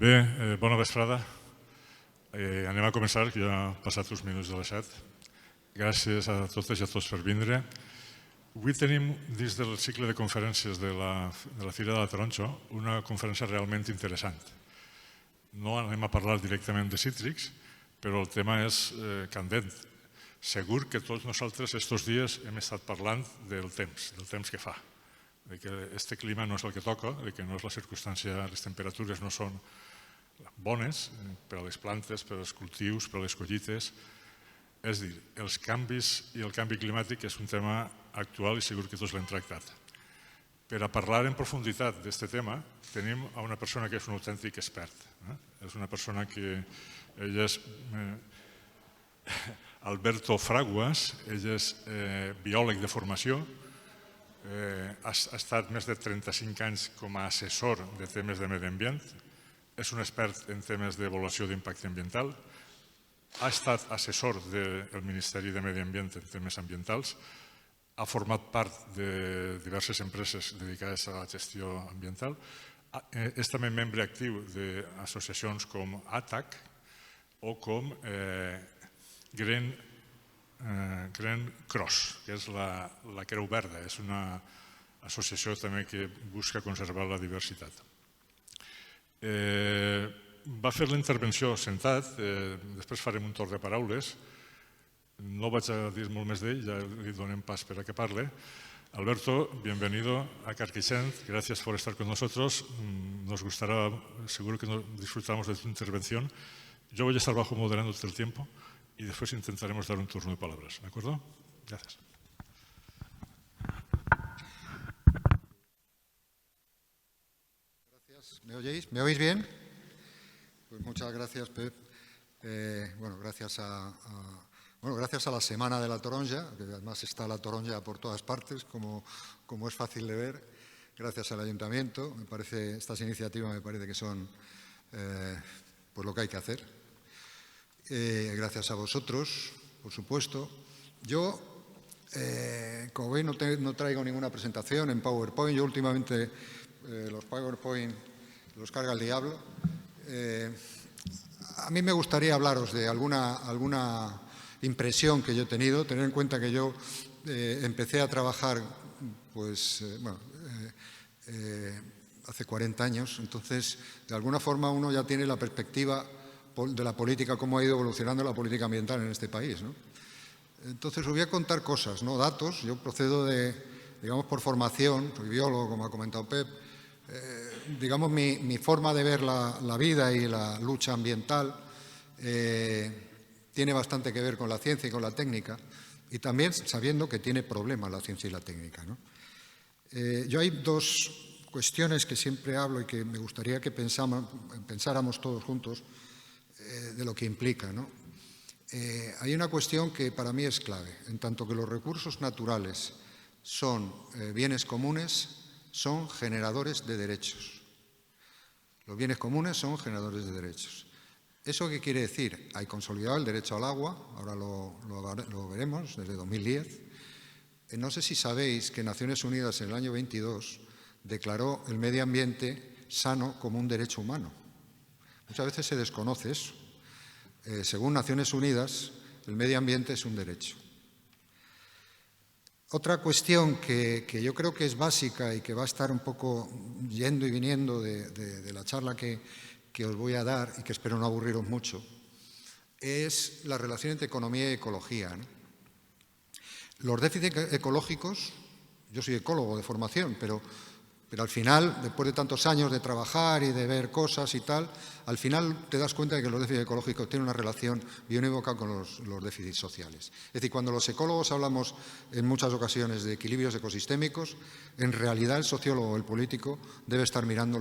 Bé, bona vesprada. Anem a començar, que ja han passat uns minuts de les 7. Gràcies a totes i a tots per vindre. Avui tenim, dins del cicle de conferències de la Fira de la Taronja, una conferència realment interessant. No anem a parlar directament de cítrics, però el tema és candent. Segur que tots nosaltres estos dies hem estat parlant del temps que fa, de que este clima no és el que toca, de que no és la circumstància, les temperatures no són bones per a les plantes, per als cultius, per a les collites. És a dir, els canvis i el canvi climàtic és un tema actual i segur que tots l'hem tractat. Per a parlar en profunditat d'aquest tema tenim una persona que és un autèntic expert. És una persona que ell és Alberto Fraguas, ell és biòleg de formació, ha estat més de 35 anys com a assessor de temes de medi ambient, és un expert en temes d'avaluació d'impacte ambiental, ha estat assessor del Ministeri de Medi Ambient en temes ambientals, ha format part de diverses empreses dedicades a la gestió ambiental, és també membre actiu d'associacions com ATAC o com Green Cross, que és la Creu Verda, és una associació també que busca conservar la diversitat. Va fer la intervenció sentat, després farem un torn de paraules. No vaig a dir molt més d'ell, ya le donem pas para que parle. Alberto, bienvenido a Carquixent, gracias por estar con nosotros. Nos gustará, seguro que disfrutamos de tu intervención. Yo voy a estar bajo moderándote el tiempo y después intentaremos dar un turno de palabras, ¿de acuerdo? Gracias. Gracias. ¿Me oís? ¿Me oís bien? Pues muchas gracias, Pep. Gracias a la Semana de la Taronja, que además está la Taronja por todas partes, como es fácil de ver. Gracias al Ayuntamiento. Estas iniciativas me parece que son pues lo que hay que hacer. Gracias a vosotros, por supuesto. Yo, como veis, no traigo ninguna presentación en PowerPoint. Yo últimamente los PowerPoint los carga el diablo. A mí me gustaría hablaros de alguna impresión que yo he tenido. Tener en cuenta que yo empecé a trabajar hace 40 años, entonces de alguna forma uno ya tiene la perspectiva de la política, cómo ha ido evolucionando la política ambiental en este país, ¿no? Entonces os voy a contar cosas, ¿no? Datos. Yo procedo digamos, por formación, soy biólogo, como ha comentado Pep. Digamos, mi forma de ver la vida y la lucha ambiental tiene bastante que ver con la ciencia y con la técnica, y también sabiendo que tiene problemas la ciencia y la técnica, ¿no? Yo hay dos cuestiones que siempre hablo y que me gustaría que pensáramos todos juntos de lo que implica, ¿no? Hay una cuestión que para mí es clave, en tanto que los recursos naturales son bienes comunes, son generadores de derechos. Los bienes comunes son generadores de derechos. ¿Eso qué quiere decir? Hay consolidado el derecho al agua, ahora lo veremos, desde 2010. No sé si sabéis que Naciones Unidas en el año 22 declaró el medio ambiente sano como un derecho humano. Muchas veces se desconoce eso. Según Naciones Unidas, el medio ambiente es un derecho. Otra cuestión que yo creo que es básica y que va a estar un poco yendo y viniendo de la charla que os voy a dar, y que espero no aburriros mucho, es la relación entre economía y ecología, ¿no? Los déficits ecológicos, yo soy ecólogo de formación, pero al final, después de tantos años de trabajar y de ver cosas y tal, al final te das cuenta de que los déficits ecológicos tienen una relación bionívoca con los déficits sociales. Es decir, cuando los ecólogos hablamos en muchas ocasiones de equilibrios ecosistémicos, en realidad el sociólogo o el político debe estar mirando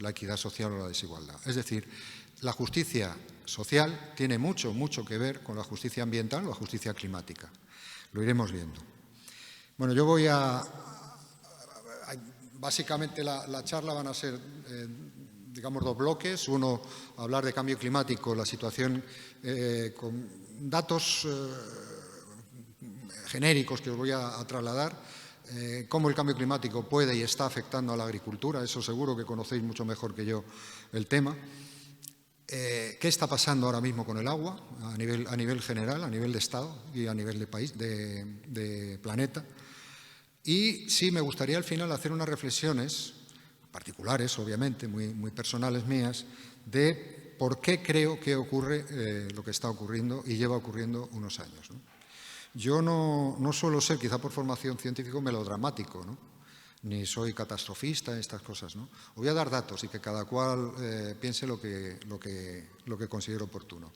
la equidad social o la desigualdad. Es decir, la justicia social tiene mucho que ver con la justicia ambiental o la justicia climática. Lo iremos viendo. Bueno, yo voy básicamente la charla van a ser, digamos, dos bloques. Uno, hablar de cambio climático, la situación con datos genéricos que os voy a trasladar. cómo el cambio climático puede y está afectando a la agricultura, eso seguro que conocéis mucho mejor que yo el tema. ¿Qué está pasando ahora mismo con el agua a nivel general, a nivel de Estado y a nivel de país, de planeta? Y sí, me gustaría al final hacer unas reflexiones particulares, obviamente, muy personales mías, de por qué creo que ocurre lo que está ocurriendo y lleva ocurriendo unos años, ¿no? Yo no suelo ser, quizá por formación científico, melodramático, ¿no? Ni soy catastrofista, estas cosas, ¿no? Os voy a dar datos y que cada cual piense lo que considere oportuno.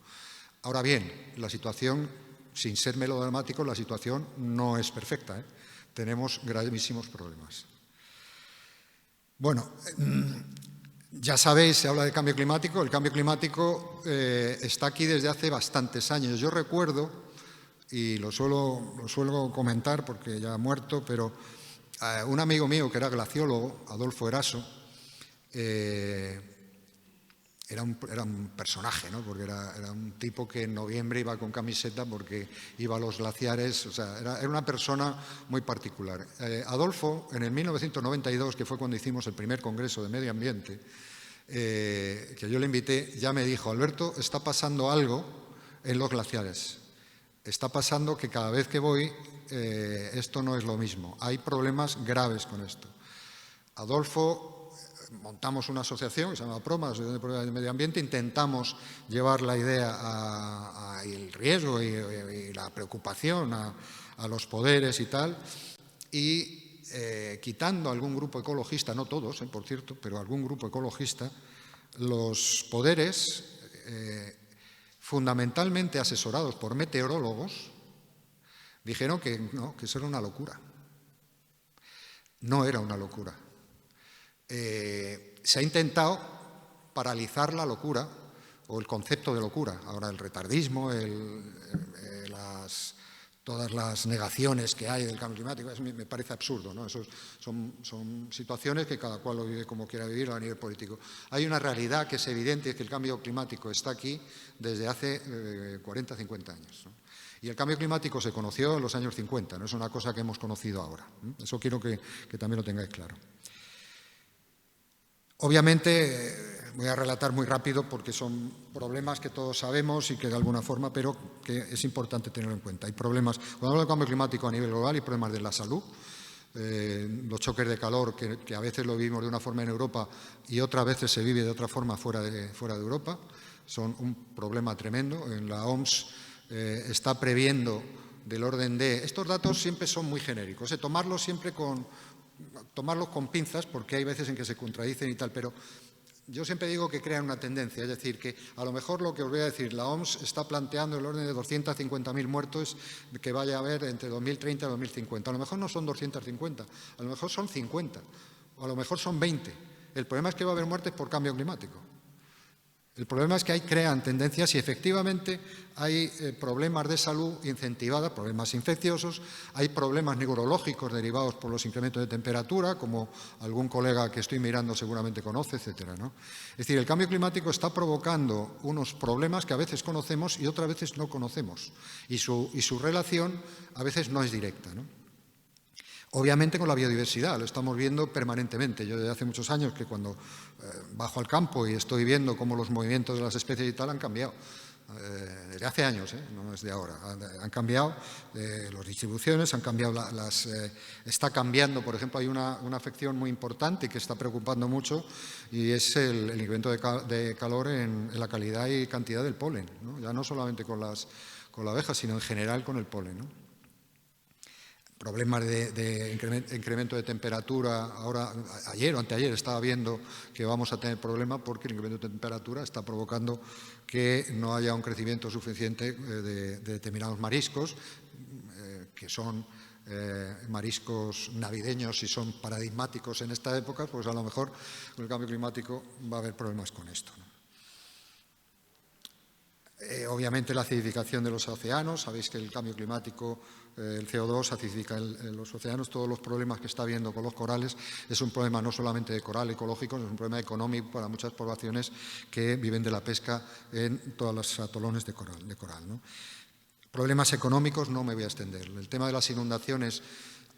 Ahora bien, la situación, sin ser melodramático, la situación no es perfecta, ¿eh? Tenemos gravísimos problemas. Bueno, ya sabéis, se habla de cambio climático. El cambio climático está aquí desde hace bastantes años. Yo recuerdo, y lo suelo comentar porque ya ha muerto, pero un amigo mío que era glaciólogo, Adolfo Eraso, era un personaje, ¿no? Porque era un tipo que en noviembre iba con camiseta porque iba a los glaciares, o sea, era una persona muy particular. Adolfo, en el 1992, que fue cuando hicimos el primer congreso de medio ambiente, que yo le invité, ya me dijo: Alberto, está pasando algo en los glaciares. Está pasando que cada vez que voy, esto no es lo mismo. Hay problemas graves con esto. Adolfo, montamos una asociación que se llama PROMA, Asociación de Medio Ambiente, intentamos llevar la idea el riesgo y la preocupación a los poderes y tal, y quitando algún grupo ecologista, no todos, por cierto, pero algún grupo ecologista, los poderes, fundamentalmente asesorados por meteorólogos, dijeron que no, que eso era una locura. No era una locura. Se ha intentado paralizar la locura o el concepto de locura. Ahora el retardismo, todas las negaciones que hay del cambio climático, eso me parece absurdo, ¿no? Eso son situaciones que cada cual lo vive como quiera vivirlo a nivel político. Hay una realidad que es evidente, es que el cambio climático está aquí desde hace 40, 50 años, ¿no? Y el cambio climático se conoció en los años 50, no es una cosa que hemos conocido ahora, ¿no? Eso quiero que también lo tengáis claro. Obviamente, voy a relatar muy rápido porque son problemas que todos sabemos y que de alguna forma, pero que es importante tenerlo en cuenta. Hay problemas, cuando hablo de cambio climático a nivel global, hay problemas de la salud, los choques de calor que a veces lo vivimos de una forma en Europa y otras veces se vive de otra forma fuera de Europa, son un problema tremendo. En la OMS está previendo del orden de... Estos datos siempre son muy genéricos, tomarlos con pinzas porque hay veces en que se contradicen y tal, pero yo siempre digo que crean una tendencia, es decir, que a lo mejor lo que os voy a decir, la OMS está planteando el orden de 250.000 muertos que vaya a haber entre 2030 y 2050. A lo mejor no son 250, a lo mejor son 50, o a lo mejor son 20. El problema es que va a haber muertes por cambio climático. El problema es que ahí crean tendencias y efectivamente hay problemas de salud incentivados, problemas infecciosos, hay problemas neurológicos derivados por los incrementos de temperatura, como algún colega que estoy mirando seguramente conoce, etcétera, ¿no? Es decir, el cambio climático está provocando unos problemas que a veces conocemos y otras veces no conocemos, y su relación a veces no es directa, ¿no? Obviamente con la biodiversidad, lo estamos viendo permanentemente. Yo desde hace muchos años que cuando bajo al campo y estoy viendo cómo los movimientos de las especies y tal han cambiado. Desde hace años, no es de ahora. Han cambiado las distribuciones, han cambiado está cambiando, por ejemplo, hay una afección muy importante que está preocupando mucho y es el incremento de calor en la calidad y cantidad del polen, ¿no? Ya no solamente con la abeja, sino en general con el polen, ¿no? Problemas de incremento de temperatura. Ahora, ayer o anteayer estaba viendo que vamos a tener problemas porque el incremento de temperatura está provocando que no haya un crecimiento suficiente de determinados mariscos, que son mariscos navideños y son paradigmáticos en esta época, pues a lo mejor con el cambio climático va a haber problemas con esto, ¿no? Obviamente la acidificación de los océanos, sabéis que el cambio climático, el CO2 acidifica los océanos, todos los problemas que está habiendo con los corales, es un problema no solamente de coral ecológico, es un problema económico para muchas poblaciones que viven de la pesca en todos los atolones de coral, ¿no? Problemas económicos no me voy a extender. El tema de las inundaciones,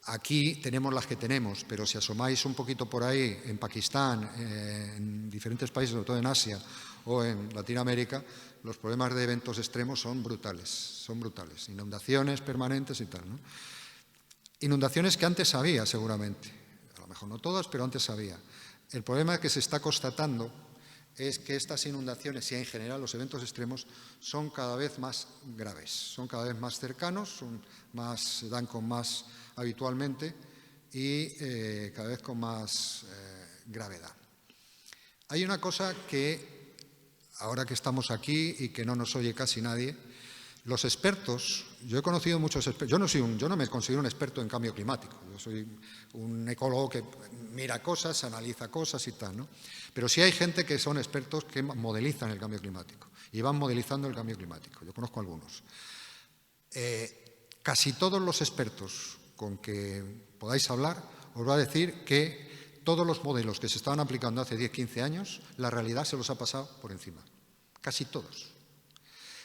Aquí tenemos las que tenemos, pero si asomáis un poquito por ahí, en Pakistán, en diferentes países, sobre todo en Asia o en Latinoamérica, los problemas de eventos extremos son brutales, inundaciones permanentes y tal, ¿no? Inundaciones que antes había, seguramente, a lo mejor no todas, pero antes había. El problema que se está constatando es que estas inundaciones y en general los eventos extremos son cada vez más graves, son cada vez más cercanos, se dan con más habitualmente y cada vez con más gravedad. Hay una cosa que, ahora que estamos aquí y que no nos oye casi nadie, los expertos, yo he conocido muchos expertos, yo no me considero un experto en cambio climático, yo soy un ecólogo que mira cosas, analiza cosas y tal, ¿no? Pero sí hay gente que son expertos que modelizan el cambio climático y van modelizando el cambio climático, yo conozco algunos. Casi todos los expertos con que podáis hablar os va a decir que todos los modelos que se estaban aplicando hace 10, 15 años, la realidad se los ha pasado por encima, casi todos.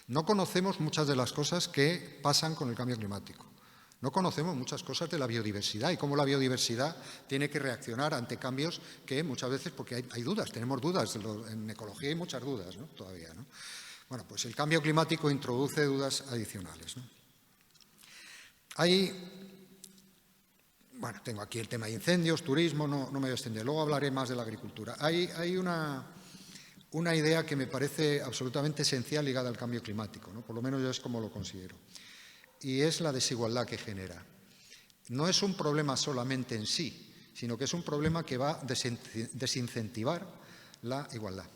No conocemos muchas de las cosas que pasan con el cambio climático. No conocemos muchas cosas de la biodiversidad y cómo la biodiversidad tiene que reaccionar ante cambios que muchas veces, porque hay dudas, tenemos dudas, en ecología hay muchas dudas, ¿no? Todavía, ¿no? Bueno, pues el cambio climático introduce dudas adicionales, ¿no? Bueno, tengo aquí el tema de incendios, turismo, no me voy a extender, luego hablaré más de la agricultura. Hay una idea que me parece absolutamente esencial ligada al cambio climático, ¿no? Por lo menos yo es como lo considero, y es la desigualdad que genera. No es un problema solamente en sí, sino que es un problema que va a desincentivar la igualdad.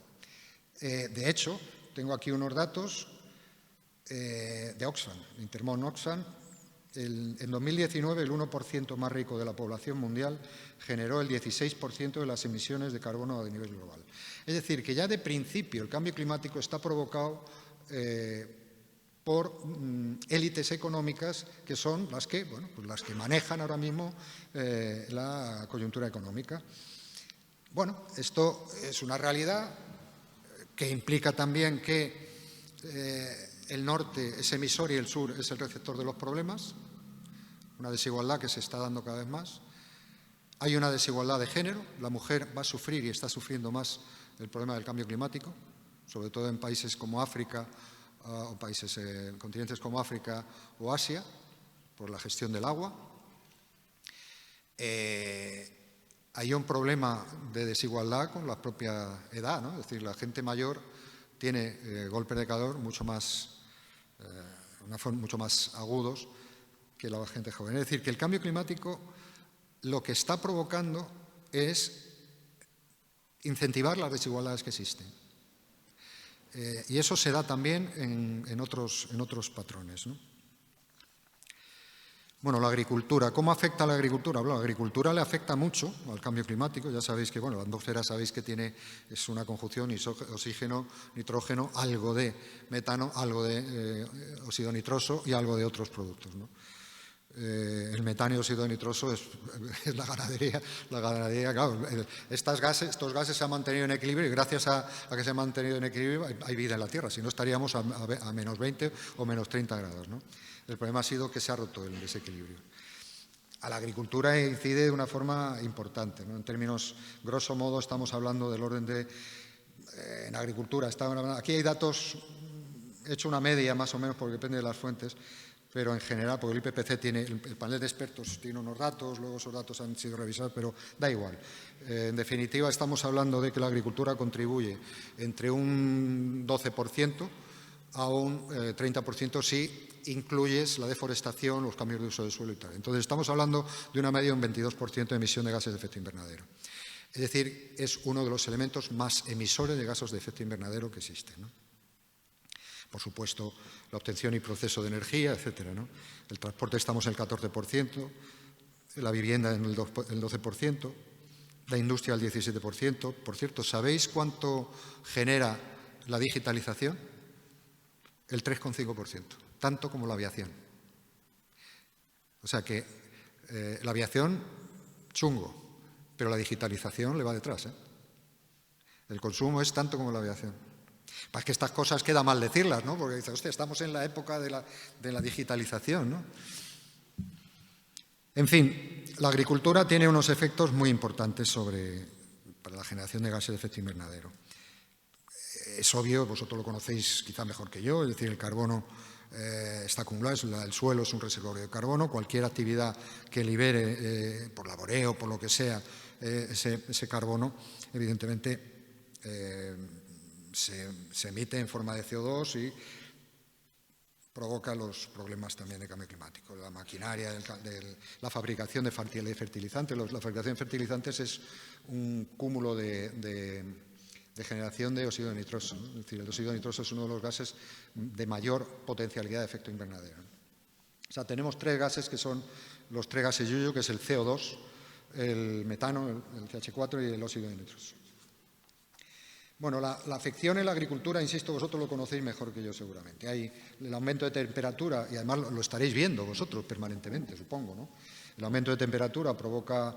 De hecho, tengo aquí unos datos de Oxfam, Intermon Oxfam. En 2019, el 1% más rico de la población mundial generó el 16% de las emisiones de carbono a nivel global. Es decir, que ya de principio el cambio climático está provocado por élites económicas que son las que manejan ahora mismo la coyuntura económica. Bueno, esto es una realidad que implica también que el norte es emisor y el sur es el receptor de los problemas, una desigualdad que se está dando cada vez más. Hay una desigualdad de género, la mujer va a sufrir y está sufriendo más el problema del cambio climático, sobre todo en países como África, o continentes como África o Asia, por la gestión del agua. Hay un problema de desigualdad con la propia edad, ¿no? Es decir, la gente mayor tiene golpes de calor mucho más agudos que la gente joven. Es decir, que el cambio climático lo que está provocando es incentivar las desigualdades que existen. Y eso se da también en otros patrones, ¿no? Bueno, la agricultura. ¿Cómo afecta a la agricultura? Bueno, la agricultura le afecta mucho al cambio climático. Ya sabéis que, la atmósfera sabéis que es una conjunción oxígeno, nitrógeno, algo de metano, algo de óxido nitroso y algo de otros productos, ¿no? El metano y óxido nitroso es la ganadería, claro, estos gases se han mantenido en equilibrio y gracias a que se han mantenido en equilibrio hay vida en la Tierra, si no estaríamos a menos 20 o menos 30 grados, ¿no? El problema ha sido que se ha roto el desequilibrio. A la agricultura incide de una forma importante, ¿no? En términos, grosso modo, estamos hablando del orden de, en agricultura, aquí hay datos, he hecho una media más o menos porque depende de las fuentes, pero en general, porque el IPCC el panel de expertos tiene unos datos, luego esos datos han sido revisados, pero da igual. En definitiva, estamos hablando de que la agricultura contribuye entre un 12% a un 30% si incluyes la deforestación, los cambios de uso del suelo y tal. Entonces, estamos hablando de una media de un 22% de emisión de gases de efecto invernadero. Es decir, es uno de los elementos más emisores de gases de efecto invernadero que existen, ¿no? Por supuesto, la obtención y proceso de energía, etcétera, ¿no? El transporte estamos en el 14%, la vivienda en el 12%, la industria el 17%. Por cierto, ¿sabéis cuánto genera la digitalización? El 3,5%, tanto como la aviación. O sea que la aviación, chungo, pero la digitalización le va detrás, ¿eh? El consumo es tanto como la aviación. Para que estas cosas queda mal decirlas, ¿no? Porque dices, hostia, estamos en la época de la digitalización, ¿no? En fin, la agricultura tiene unos efectos muy importantes para la generación de gases de efecto invernadero. Es obvio, vosotros lo conocéis quizá mejor que yo, es decir, el carbono está acumulado, el suelo es un reservorio de carbono, cualquier actividad que libere por laboreo, por lo que sea, ese carbono, evidentemente se emite en forma de CO2 y provoca los problemas también de cambio climático. La maquinaria, la fabricación de fertilizantes. La fabricación de fertilizantes es un cúmulo de generación de óxido de nitroso, ¿no? Es decir, el óxido de nitroso es uno de los gases de mayor potencialidad de efecto invernadero. O sea, tenemos tres gases que son los tres gases yuyu, que es el CO2, el metano, el CH4 y el óxido de nitroso. Bueno, la afección en la agricultura, insisto, vosotros lo conocéis mejor que yo seguramente. Hay el aumento de temperatura, y además lo estaréis viendo vosotros permanentemente, supongo, ¿no? El aumento de temperatura provoca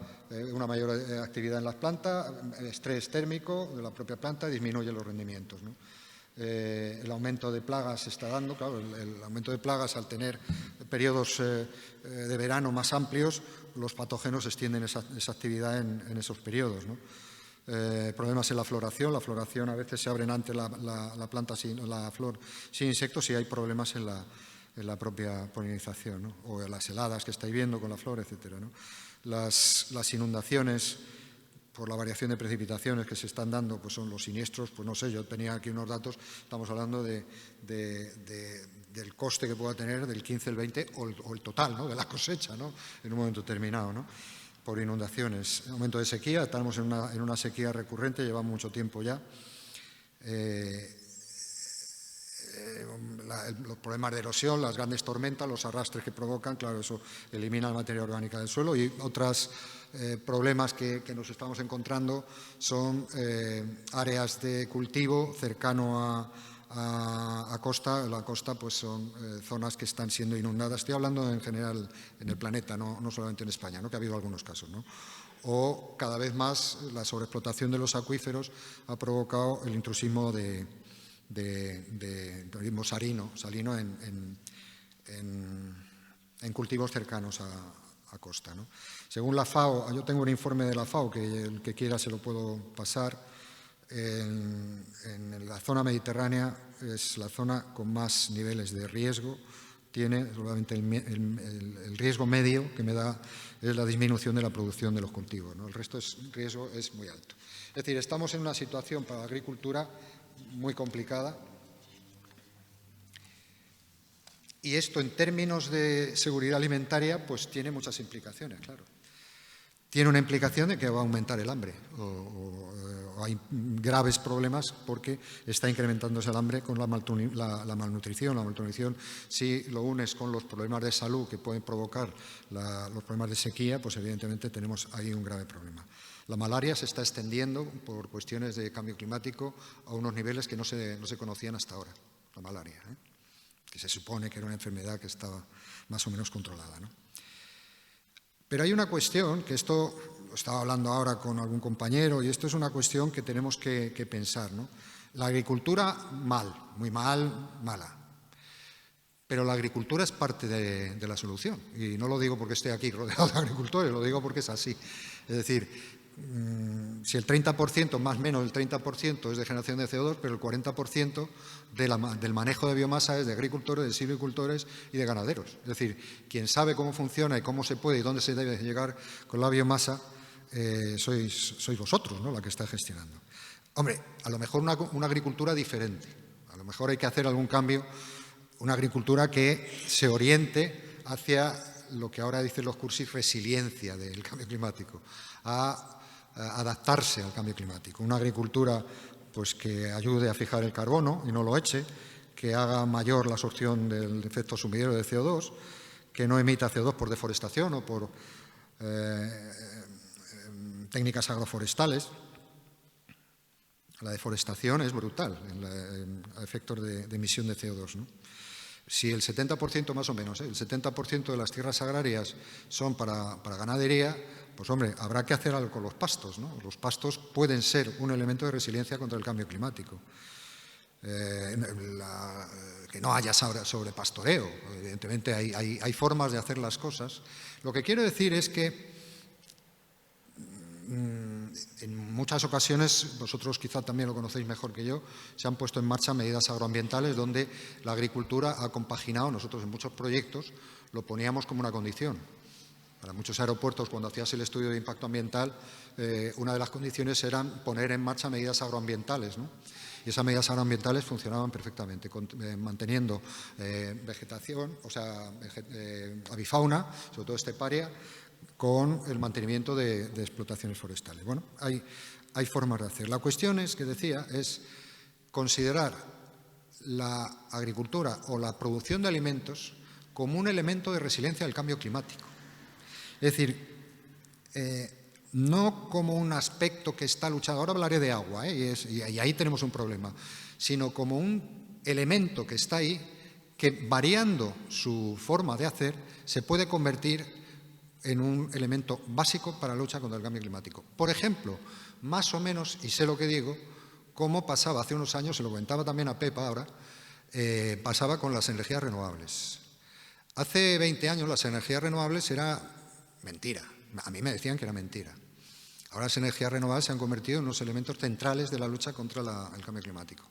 una mayor actividad en las plantas, estrés térmico de la propia planta y disminuye los rendimientos, ¿no? El aumento de plagas se está dando, claro, el aumento de plagas al tener periodos de verano más amplios, los patógenos extienden esa actividad en esos periodos, ¿no? Problemas en la floración a veces se abren antes la planta, la flor sin insectos y hay problemas en la propia polinización, ¿no? O las heladas que estáis viendo con la flor, etcétera, ¿no? Las inundaciones por la variación de precipitaciones que se están dando, pues son los siniestros, pues no sé, yo tenía aquí unos datos, estamos hablando del coste que pueda tener del 15, el 20 o el total, ¿no? De la cosecha, ¿no? En un momento determinado, ¿no? Por inundaciones. Aumento de sequía, estamos en una sequía recurrente, llevamos mucho tiempo ya. Los problemas de erosión, las grandes tormentas, los arrastres que provocan, claro, eso elimina la materia orgánica del suelo y otros problemas que nos estamos encontrando son áreas de cultivo cercano a costa. La costa pues son zonas que están siendo inundadas. Estoy hablando en general en el planeta, no solamente en España, ¿no? Que ha habido algunos casos, ¿no? O cada vez más la sobreexplotación de los acuíferos ha provocado el intrusismo de salino en cultivos cercanos a costa, ¿no? Según la FAO, yo tengo un informe de la FAO que el que quiera se lo puedo pasar. En la zona mediterránea es la zona con más niveles de riesgo. Tiene solamente el riesgo medio que me da es la disminución de la producción de los cultivos, ¿no? El resto riesgo es muy alto. Es decir, estamos en una situación para la agricultura muy complicada. Y esto, en términos de seguridad alimentaria, pues tiene muchas implicaciones, claro. Tiene una implicación de que va a aumentar el hambre o hay graves problemas porque está incrementándose el hambre con la malnutrición. La malnutrición, si lo unes con los problemas de salud que pueden provocar los problemas de sequía, pues evidentemente tenemos ahí un grave problema. La malaria se está extendiendo por cuestiones de cambio climático a unos niveles que no se conocían hasta ahora, la malaria, que se supone que era una enfermedad que estaba más o menos controlada, ¿no? Pero hay una cuestión, que esto lo estaba hablando ahora con algún compañero, y esto es una cuestión que tenemos que pensar, ¿no? La agricultura, muy mala. Pero la agricultura es parte de la solución. Y no lo digo porque esté aquí rodeado de agricultores, lo digo porque es así. Es decir, si el 30%, más o menos el 30% es de generación de CO2, pero el 40% del manejo de biomasa es de agricultores, de silvicultores y de ganaderos. Es decir, quien sabe cómo funciona y cómo se puede y dónde se debe llegar con la biomasa, sois vosotros, ¿no?, la que está gestionando. Hombre, a lo mejor una agricultura diferente. A lo mejor hay que hacer algún cambio, una agricultura que se oriente hacia lo que ahora dicen los cursis, resiliencia del cambio climático, a adaptarse al cambio climático. Una agricultura pues, que ayude a fijar el carbono y no lo eche, que haga mayor la absorción del efecto sumidero de CO2, que no emita CO2 por deforestación o por técnicas agroforestales. La deforestación es brutal en efectos de emisión de CO2, ¿no? Si el 70% más o menos, el 70% de las tierras agrarias son para ganadería, pues hombre, habrá que hacer algo con los pastos, ¿no? Los pastos pueden ser un elemento de resiliencia contra el cambio climático. que no haya sobrepastoreo. Evidentemente hay formas de hacer las cosas. Lo que quiero decir es que en muchas ocasiones, vosotros quizá también lo conocéis mejor que yo, se han puesto en marcha medidas agroambientales donde la agricultura ha compaginado. Nosotros en muchos proyectos lo poníamos como una condición. Para muchos aeropuertos, cuando hacías el estudio de impacto ambiental, una de las condiciones era poner en marcha medidas agroambientales, ¿no? Y esas medidas agroambientales funcionaban perfectamente, manteniendo vegetación, o sea, avifauna, sobre todo esteparia, con el mantenimiento de explotaciones forestales. Bueno, hay formas de hacer. La cuestión es, que decía, es considerar la agricultura o la producción de alimentos como un elemento de resiliencia del cambio climático. Es decir, no como un aspecto que está luchando, ahora hablaré de agua, y ahí tenemos un problema, sino como un elemento que está ahí, que variando su forma de hacer, se puede convertir en un elemento básico para la lucha contra el cambio climático. Por ejemplo, más o menos, y sé lo que digo, como pasaba hace unos años, se lo comentaba también a Pepa ahora, pasaba con las energías renovables. Hace 20 años las energías renovables era mentira. A mí me decían que era mentira. Ahora las energías renovables se han convertido en unos elementos centrales de la lucha contra el cambio climático.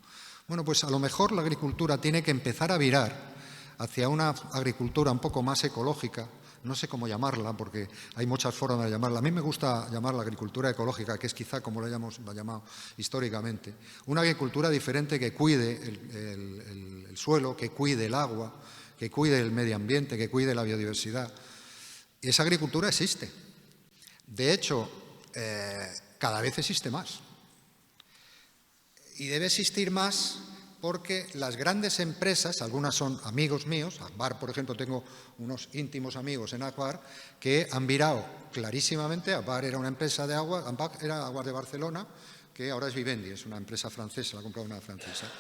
Bueno, pues a lo mejor la agricultura tiene que empezar a virar hacia una agricultura un poco más ecológica. No sé cómo llamarla, porque hay muchas formas de llamarla. A mí me gusta llamar la agricultura ecológica, que es quizá como lo hayamos llamado históricamente. Una agricultura diferente que cuide el suelo, que cuide el agua, que cuide el medio ambiente, que cuide la biodiversidad. Y esa agricultura existe. De hecho, cada vez existe más. Y debe existir más porque las grandes empresas, algunas son amigos míos, Agbar, por ejemplo, tengo unos íntimos amigos en Agbar que han virado clarísimamente. Agbar era una empresa de agua, Agbar era Aguas de Barcelona, que ahora es Vivendi, es una empresa francesa, la ha comprado una francesa.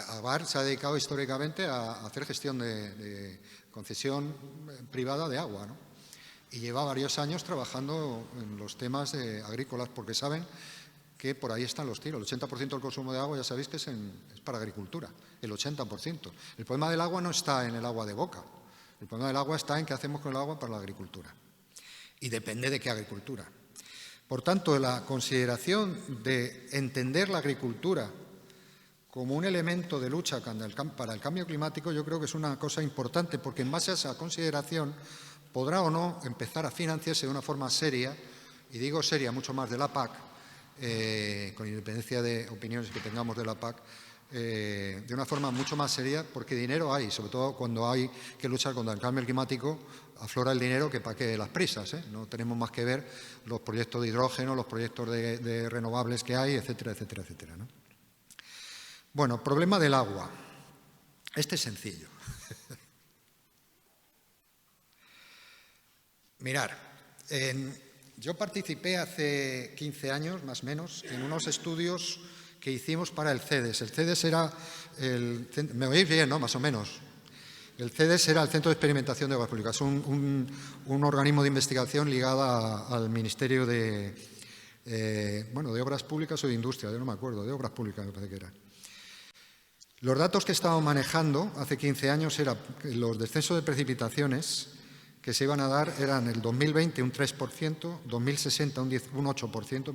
Agbar se ha dedicado históricamente a hacer gestión de concesión privada de agua, ¿no? Y lleva varios años trabajando en los temas agrícolas, porque saben que por ahí están los tiros. El 80% del consumo de agua ya sabéis que es para agricultura, el 80%. El problema del agua no está en el agua de boca, el problema del agua está en qué hacemos con el agua para la agricultura. Y depende de qué agricultura. Por tanto, la consideración de entender la agricultura como un elemento de lucha para el cambio climático, yo creo que es una cosa importante, porque en base a esa consideración podrá o no empezar a financiarse de una forma seria, y digo seria mucho más de la PAC, con independencia de opiniones que tengamos de la PAC, de una forma mucho más seria, porque dinero hay, sobre todo cuando hay que luchar contra el cambio climático, aflora el dinero que para qué las prisas, ¿eh? No tenemos más que ver los proyectos de hidrógeno, los proyectos de renovables que hay, etcétera, etcétera, etcétera, ¿no? Bueno, problema del agua. Este es sencillo. Mirar, yo participé hace 15 años, más o menos, en unos estudios que hicimos para el CEDES. El CEDES era ¿me oís bien, no? Más o menos. El CEDES era el Centro de Experimentación de Aguas Públicas, un organismo de investigación ligado al Ministerio de Obras Públicas o de Industria, yo no me acuerdo, de Obras Públicas me parece que era. Los datos que estábamos manejando hace 15 años eran que los descensos de precipitaciones que se iban a dar eran el 2020 un 3%, 2060 un 8%,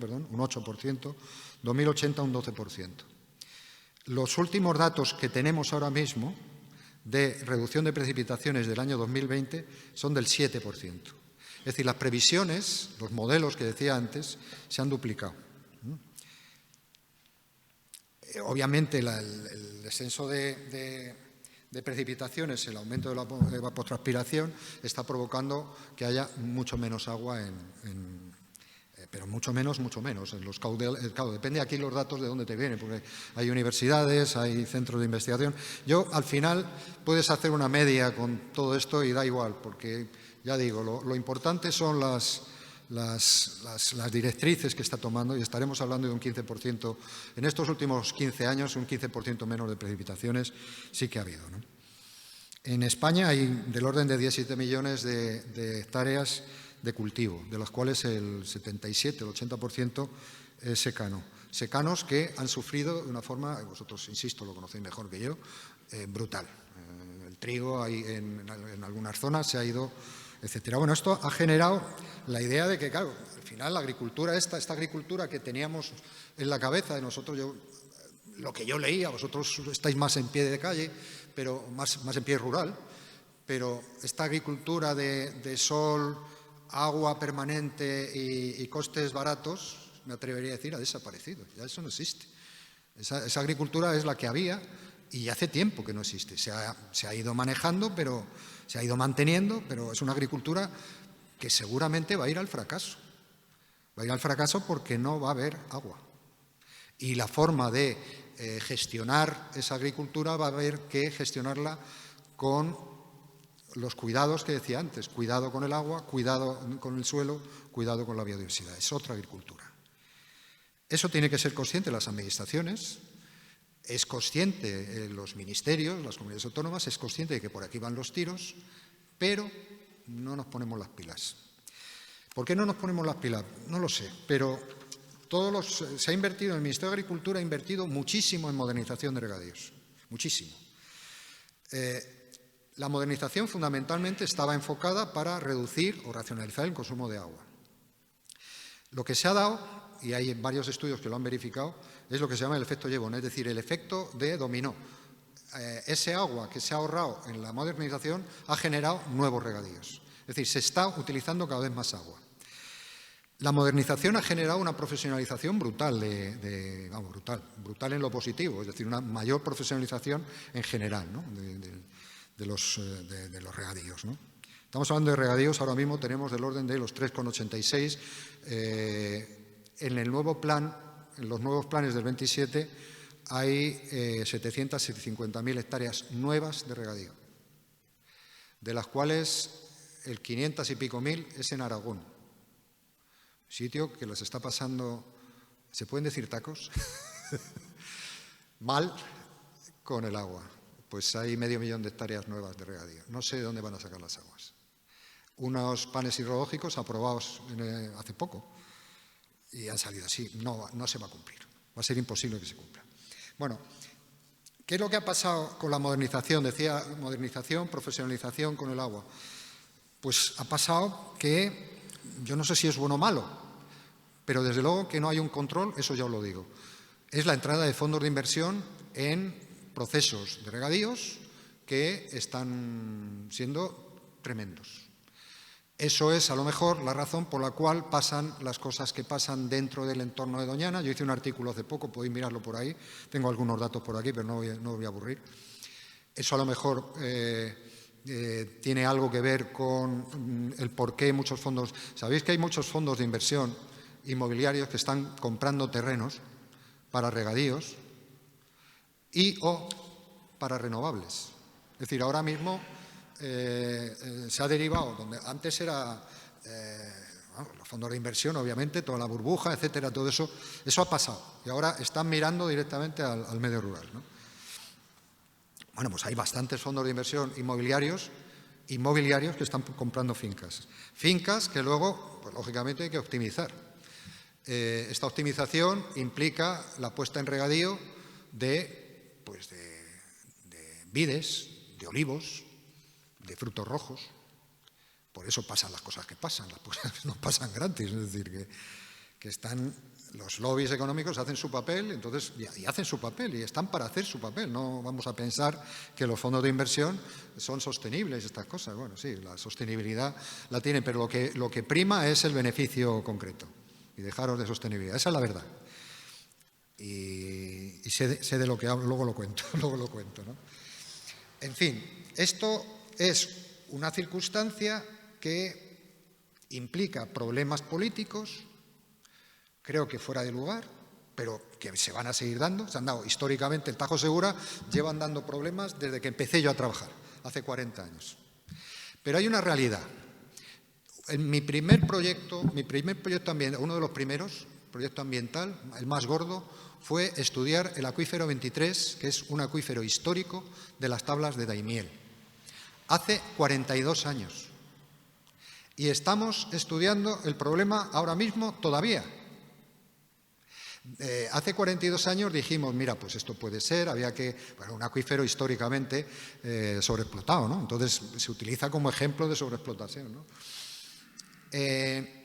2080 un 12%. Los últimos datos que tenemos ahora mismo de reducción de precipitaciones del año 2020 son del 7%. Es decir, las previsiones, los modelos que decía antes, se han duplicado. Obviamente el descenso de precipitaciones, el aumento de la evapotranspiración está provocando que haya mucho menos agua, pero mucho menos. En los caudales, claro, depende aquí los datos de dónde te vienen, porque hay universidades, hay centros de investigación. Al final puedes hacer una media con todo esto y da igual, porque ya digo, lo importante son las directrices que está tomando, y estaremos hablando de un 15%. En estos últimos 15 años, un 15% menos de precipitaciones sí que ha habido, ¿no? En España hay del orden de 17 millones de hectáreas de cultivo, de las cuales el 77, el 80% es secano. secanos que han sufrido de una forma, vosotros, insisto, lo conocéis mejor que yo, brutal. El trigo en algunas zonas se ha ido, etcétera. Bueno, esto ha generado la idea de que, claro, al final la agricultura, esta agricultura que teníamos en la cabeza de nosotros, lo que yo leía, vosotros estáis más en pie de calle, pero más en pie rural, pero esta agricultura de sol, agua permanente y costes baratos, me atrevería a decir, ha desaparecido. Ya eso no existe. Esa agricultura es la que había y hace tiempo que no existe. Se ha ido manejando, pero se ha ido manteniendo, pero es una agricultura que seguramente va a ir al fracaso. Va a ir al fracaso porque no va a haber agua. Y la forma de gestionar esa agricultura va a haber que gestionarla con los cuidados que decía antes, cuidado con el agua, cuidado con el suelo, cuidado con la biodiversidad. Es otra agricultura. Eso tiene que ser consciente las administraciones, es consciente los ministerios, las comunidades autónomas, es consciente de que por aquí van los tiros, pero no nos ponemos las pilas. ¿Por qué no nos ponemos las pilas? No lo sé, pero se ha invertido, el Ministerio de Agricultura ha invertido muchísimo en modernización de regadíos, muchísimo. La modernización fundamentalmente estaba enfocada para reducir o racionalizar el consumo de agua. Lo que se ha dado, y hay varios estudios que lo han verificado, es lo que se llama el efecto Jevons, es decir, el efecto de dominó. Ese agua que se ha ahorrado en la modernización ha generado nuevos regadíos. Es decir, se está utilizando cada vez más agua. La modernización ha generado una profesionalización brutal, brutal en lo positivo, es decir, una mayor profesionalización en general, ¿no? de los regadíos, ¿no? Estamos hablando de regadíos, ahora mismo tenemos del orden de los 3,86. En el nuevo plan, en los nuevos planes del 27, hay 750.000 hectáreas nuevas de regadío, de las cuales el 500 y pico mil es en Aragón, sitio que les está pasando, ¿se pueden decir tacos? Mal con el agua. Pues hay 500.000 de hectáreas nuevas de regadío. No sé de dónde van a sacar las aguas. Unos planes hidrológicos aprobados hace poco y han salido así. No se va a cumplir. Va a ser imposible que se cumpla. Bueno, ¿qué es lo que ha pasado con la modernización? Decía modernización, profesionalización con el agua. Pues ha pasado que, yo no sé si es bueno o malo, pero desde luego que no hay un control, eso ya os lo digo. Es la entrada de fondos de inversión en procesos de regadíos que están siendo tremendos. Eso es, a lo mejor, la razón por la cual pasan las cosas que pasan dentro del entorno de Doñana. Yo hice un artículo hace poco, podéis mirarlo por ahí. Tengo algunos datos por aquí, pero no os voy a aburrir. Eso a lo mejor tiene algo que ver con el por qué muchos fondos... Sabéis que hay muchos fondos de inversión inmobiliarios que están comprando terrenos para regadíos y o para renovables. Es decir, ahora mismo se ha derivado, donde antes era los fondos de inversión, obviamente, toda la burbuja, etcétera, todo eso ha pasado. Y ahora están mirando directamente al medio rural, ¿no? Bueno, pues hay bastantes fondos de inversión inmobiliarios que están comprando fincas. Fincas que luego, pues, lógicamente, hay que optimizar. Esta optimización implica la puesta en regadío de vides, de olivos, de frutos rojos. Por eso pasan las cosas que pasan, las cosas no pasan gratis. Es decir, que están los lobbies económicos, hacen su papel, entonces, y hacen su papel, y están para hacer su papel. No vamos a pensar que los fondos de inversión son sostenibles, estas cosas. Bueno, sí, la sostenibilidad la tienen, pero lo que prima es el beneficio concreto. Y dejaros de sostenibilidad. Esa es la verdad. Y sé de lo que hablo, luego lo cuento, ¿no? En fin, esto es una circunstancia que implica problemas políticos, creo que fuera de lugar, pero que se van a seguir dando. Se han dado históricamente, el Tajo Segura llevan dando problemas desde que empecé yo a trabajar, hace 40 años. Pero hay una realidad. En mi primer proyecto ambiental, uno de los primeros, proyecto ambiental, el más gordo, fue estudiar el acuífero 23, que es un acuífero histórico de las tablas de Daimiel. Hace 42 años. Y estamos estudiando el problema ahora mismo todavía. Hace 42 años dijimos, mira, pues esto puede ser, había que, bueno, un acuífero históricamente sobreexplotado, ¿no? Entonces se utiliza como ejemplo de sobreexplotación, ¿no?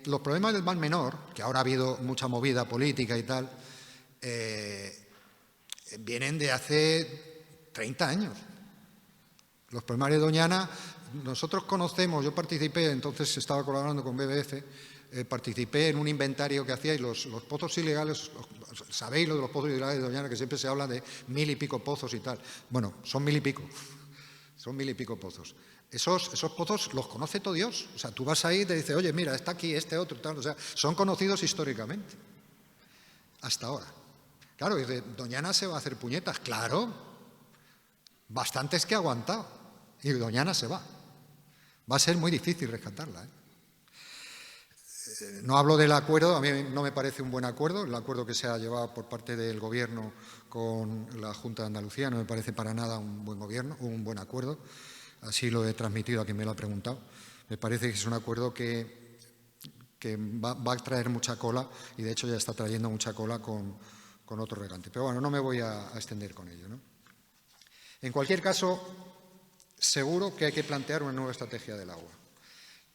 Los problemas del Mar Menor, que ahora ha habido mucha movida política y tal, vienen de hace 30 años. Los problemas de Doñana, nosotros conocemos, yo participé, entonces estaba colaborando con BBF, participé en un inventario que hacía y los pozos ilegales, sabéis lo de los pozos ilegales de Doñana, que siempre se habla de 1000 y pico pozos y tal. Bueno, son 1000 y pico, son 1000 y pico pozos. Esos pozos los conoce todo Dios. O sea, tú vas ahí y te dice, oye, mira, está aquí, este otro, tal. O sea, son conocidos históricamente, hasta ahora. Claro, dice, Doñana se va a hacer puñetas. Claro, bastantes que ha aguantado. Y Doñana se va. Va a ser muy difícil rescatarla, ¿eh? No hablo del acuerdo, a mí no me parece un buen acuerdo, el acuerdo que se ha llevado por parte del Gobierno con la Junta de Andalucía no me parece para nada un buen acuerdo, así lo he transmitido a quien me lo ha preguntado. Me parece que es un acuerdo que va a traer mucha cola y de hecho ya está trayendo mucha cola con otro regante. Pero bueno, no me voy a extender con ello, ¿no? En cualquier caso, seguro que hay que plantear una nueva estrategia del agua.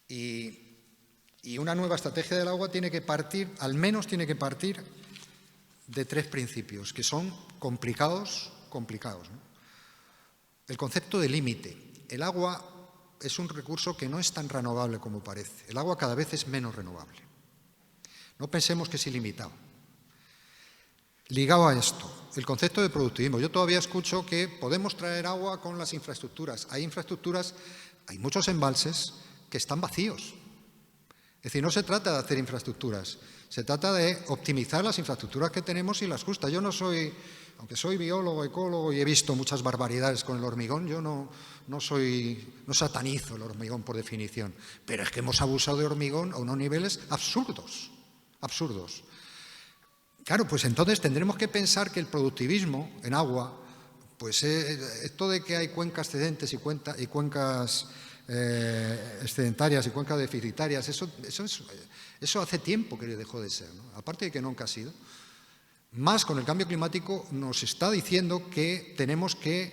Y una nueva estrategia del agua tiene que partir, al menos tiene que partir de 3 principios, que son complicados, ¿no? El concepto de límite. El agua es un recurso que no es tan renovable como parece. El agua cada vez es menos renovable. No pensemos que es ilimitado. Ligado a esto, el concepto de productivismo. Yo todavía escucho que podemos traer agua con las infraestructuras. Hay infraestructuras, hay muchos embalses que están vacíos. Es decir, no se trata de hacer infraestructuras, se trata de optimizar las infraestructuras que tenemos y las justas. Yo no soy, aunque soy biólogo, ecólogo y he visto muchas barbaridades con el hormigón, yo no satanizo el hormigón por definición, pero es que hemos abusado de hormigón a unos niveles absurdos, absurdos. Claro, pues entonces tendremos que pensar que el productivismo en agua, pues esto de que hay cuencas excedentes y cuencas excedentarias y cuencas deficitarias, eso hace tiempo que dejó de ser, ¿no? Aparte de que nunca ha sido. Más con el cambio climático nos está diciendo que tenemos que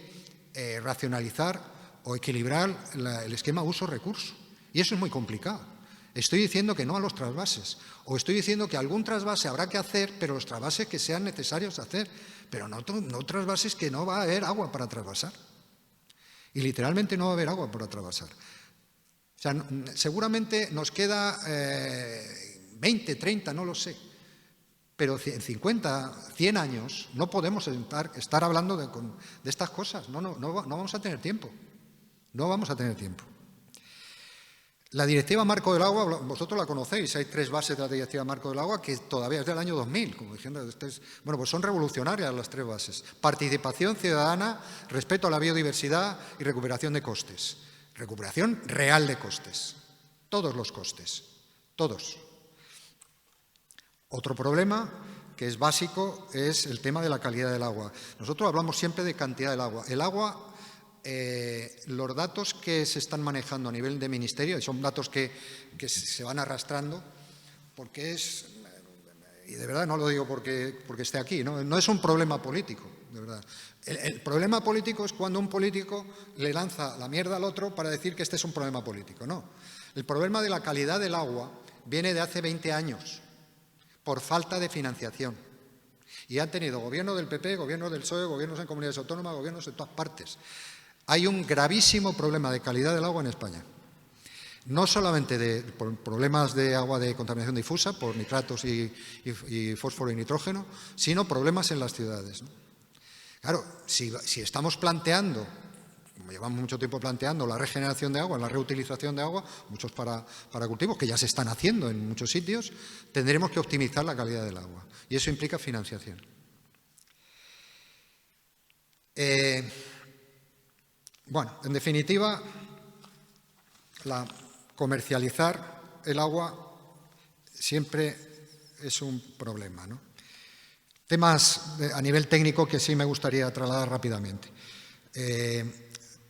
racionalizar o equilibrar el esquema uso-recurso. Y eso es muy complicado. Estoy diciendo que no a los trasvases, o estoy diciendo que algún trasvase habrá que hacer, pero los trasvases que sean necesarios hacer, pero no trasvases que no va a haber agua para trasvasar. Y literalmente no va a haber agua para trasvasar. O sea, seguramente nos queda 20, 30, no lo sé, pero en 50, 100 años no podemos estar hablando de estas cosas, no vamos a tener tiempo, no vamos a tener tiempo. La Directiva Marco del Agua, vosotros la conocéis, hay 3 bases de la Directiva Marco del Agua que todavía es del año 2000, como diciendo, bueno, pues son revolucionarias las 3 bases. Participación ciudadana, respeto a la biodiversidad y recuperación de costes. Recuperación real de costes, todos los costes, todos. Otro problema que es básico es el tema de la calidad del agua. Nosotros hablamos siempre de cantidad del agua. El agua... los datos que se están manejando a nivel de ministerio, son datos que se van arrastrando, porque y de verdad no lo digo porque esté aquí, no es un problema político, de verdad. El problema político es cuando un político le lanza la mierda al otro para decir que este es un problema político, no. El problema de la calidad del agua viene de hace 20 años, por falta de financiación. Y han tenido gobierno del PP, gobiernos del PSOE, gobiernos en comunidades autónomas, gobiernos de todas partes. Hay un gravísimo problema de calidad del agua en España. No solamente por problemas de agua de contaminación difusa, por nitratos y fósforo y nitrógeno, sino problemas en las ciudades, ¿no? Claro, si estamos planteando, como llevamos mucho tiempo planteando, la regeneración de agua, la reutilización de agua, muchos para cultivos que ya se están haciendo en muchos sitios, tendremos que optimizar la calidad del agua. Y eso implica financiación. Bueno, en definitiva, comercializar el agua siempre es un problema, ¿no? Temas a nivel técnico que sí me gustaría trasladar rápidamente.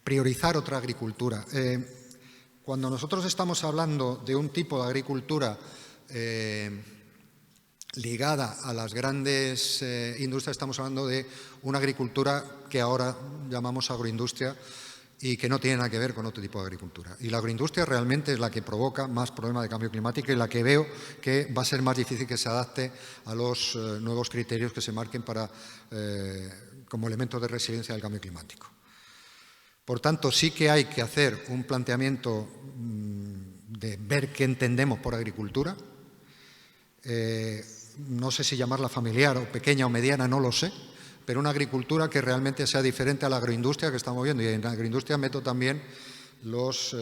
Priorizar otra agricultura. Cuando nosotros estamos hablando de un tipo de agricultura ligada a las grandes industrias, estamos hablando de una agricultura que ahora llamamos agroindustria y que no tiene nada que ver con otro tipo de agricultura. Y la agroindustria realmente es la que provoca más problemas de cambio climático y la que veo que va a ser más difícil que se adapte a los nuevos criterios que se marquen como elementos de resiliencia del cambio climático. Por tanto, sí que hay que hacer un planteamiento de ver qué entendemos por agricultura. No sé si llamarla familiar o pequeña o mediana, no lo sé, pero una agricultura que realmente sea diferente a la agroindustria que estamos viendo. Y en la agroindustria meto también las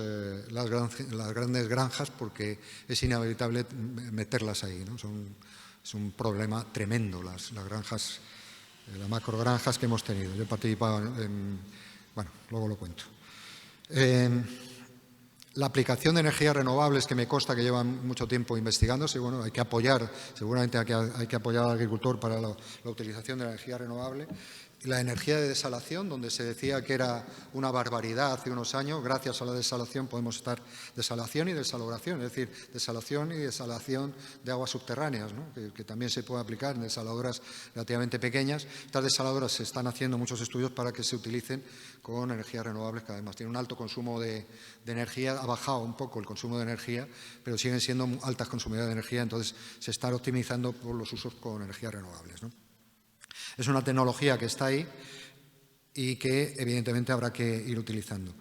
grandes granjas, porque es inevitable meterlas ahí, ¿no? Es un problema tremendo las granjas, las macrogranjas que hemos tenido. Yo he participado bueno, luego lo cuento. La aplicación de energías renovables, que me consta que llevan mucho tiempo investigándose, bueno, hay que apoyar, seguramente hay que apoyar al agricultor para la utilización de la energía renovable. La energía de desalación, donde se decía que era una barbaridad hace unos años, gracias a la desalación podemos estar desalación y desaloración, es decir, desalación y desalación de aguas subterráneas, ¿no? que también se puede aplicar en desaladoras relativamente pequeñas. Estas desaladoras se están haciendo muchos estudios para que se utilicen con energías renovables, que además tienen un alto consumo de energía, ha bajado un poco el consumo de energía, pero siguen siendo altas consumidoras de energía, entonces se están optimizando por los usos con energías renovables, ¿no? Es una tecnología que está ahí y que evidentemente habrá que ir utilizando.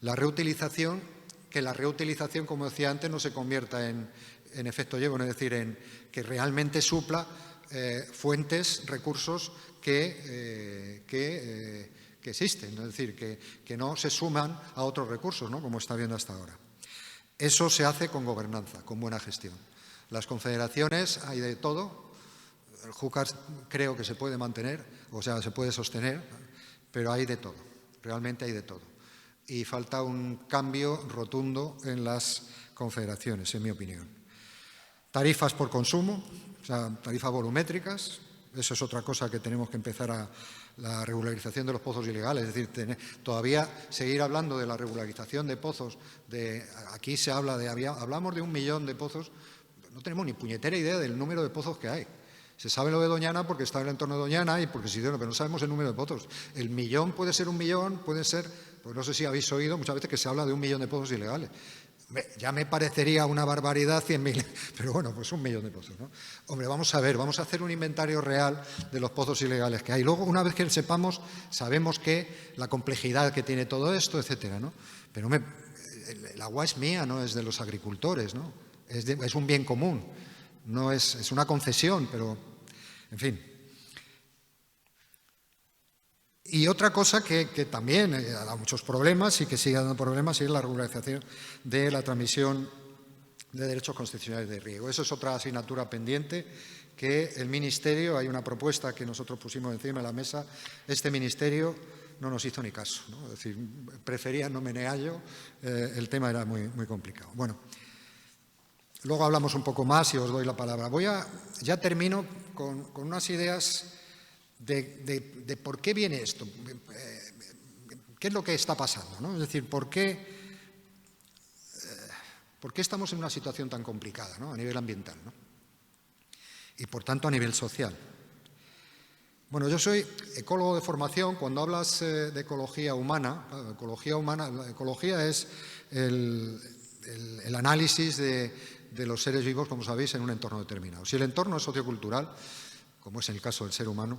La reutilización, que la reutilización, como decía antes, no se convierta en efecto Jevons, es decir, en que realmente supla fuentes, recursos que existen, es decir, que no se suman a otros recursos, ¿no? Como está viendo hasta ahora. Eso se hace con gobernanza, con buena gestión. Las confederaciones hay de todo. El Júcar creo que se puede mantener, o sea, se puede sostener, pero hay de todo, realmente hay de todo. Y falta un cambio rotundo en las confederaciones, en mi opinión. Tarifas por consumo, o sea, tarifas volumétricas, eso es otra cosa que tenemos que empezar a la regularización de los pozos ilegales, es decir, todavía seguir hablando de la regularización de pozos, aquí se habla hablamos de 1 millón de pozos, no tenemos ni puñetera idea del número de pozos que hay. Se sabe lo de Doñana porque está en el entorno de Doñana y porque pero no sabemos el número de pozos. El millón puede ser 1 millón, puede ser, pues no sé si habéis oído muchas veces que se habla de 1 millón de pozos ilegales. Ya me parecería una barbaridad 100.000, pero bueno, pues 1 millón de pozos, ¿no? Hombre, vamos a ver, vamos a hacer un inventario real de los pozos ilegales que hay. Luego, una vez que sepamos, sabemos que la complejidad que tiene todo esto, etcétera, ¿no? Pero el agua es mía, no es de los agricultores, ¿no? Es un bien común, no es una concesión, pero en fin. Y otra cosa que también ha dado muchos problemas y que sigue dando problemas es la regularización de la transmisión de derechos constitucionales de riego. Eso es otra asignatura pendiente que el Ministerio, hay una propuesta que nosotros pusimos encima de la mesa, este Ministerio no nos hizo ni caso, ¿no? Es decir, prefería no meneallo, el tema era muy, muy complicado. Bueno, luego hablamos un poco más y os doy la palabra. Ya termino con unas ideas de por qué viene esto, qué es lo que está pasando, ¿no? Es decir, ¿por qué estamos en una situación tan complicada, ¿no? A nivel ambiental, ¿no? Y por tanto a nivel social. Bueno, yo soy ecólogo de formación. Cuando hablas de ecología humana, la ecología es el análisis de los seres vivos, como sabéis, en un entorno determinado. Si el entorno es sociocultural, como es el caso del ser humano,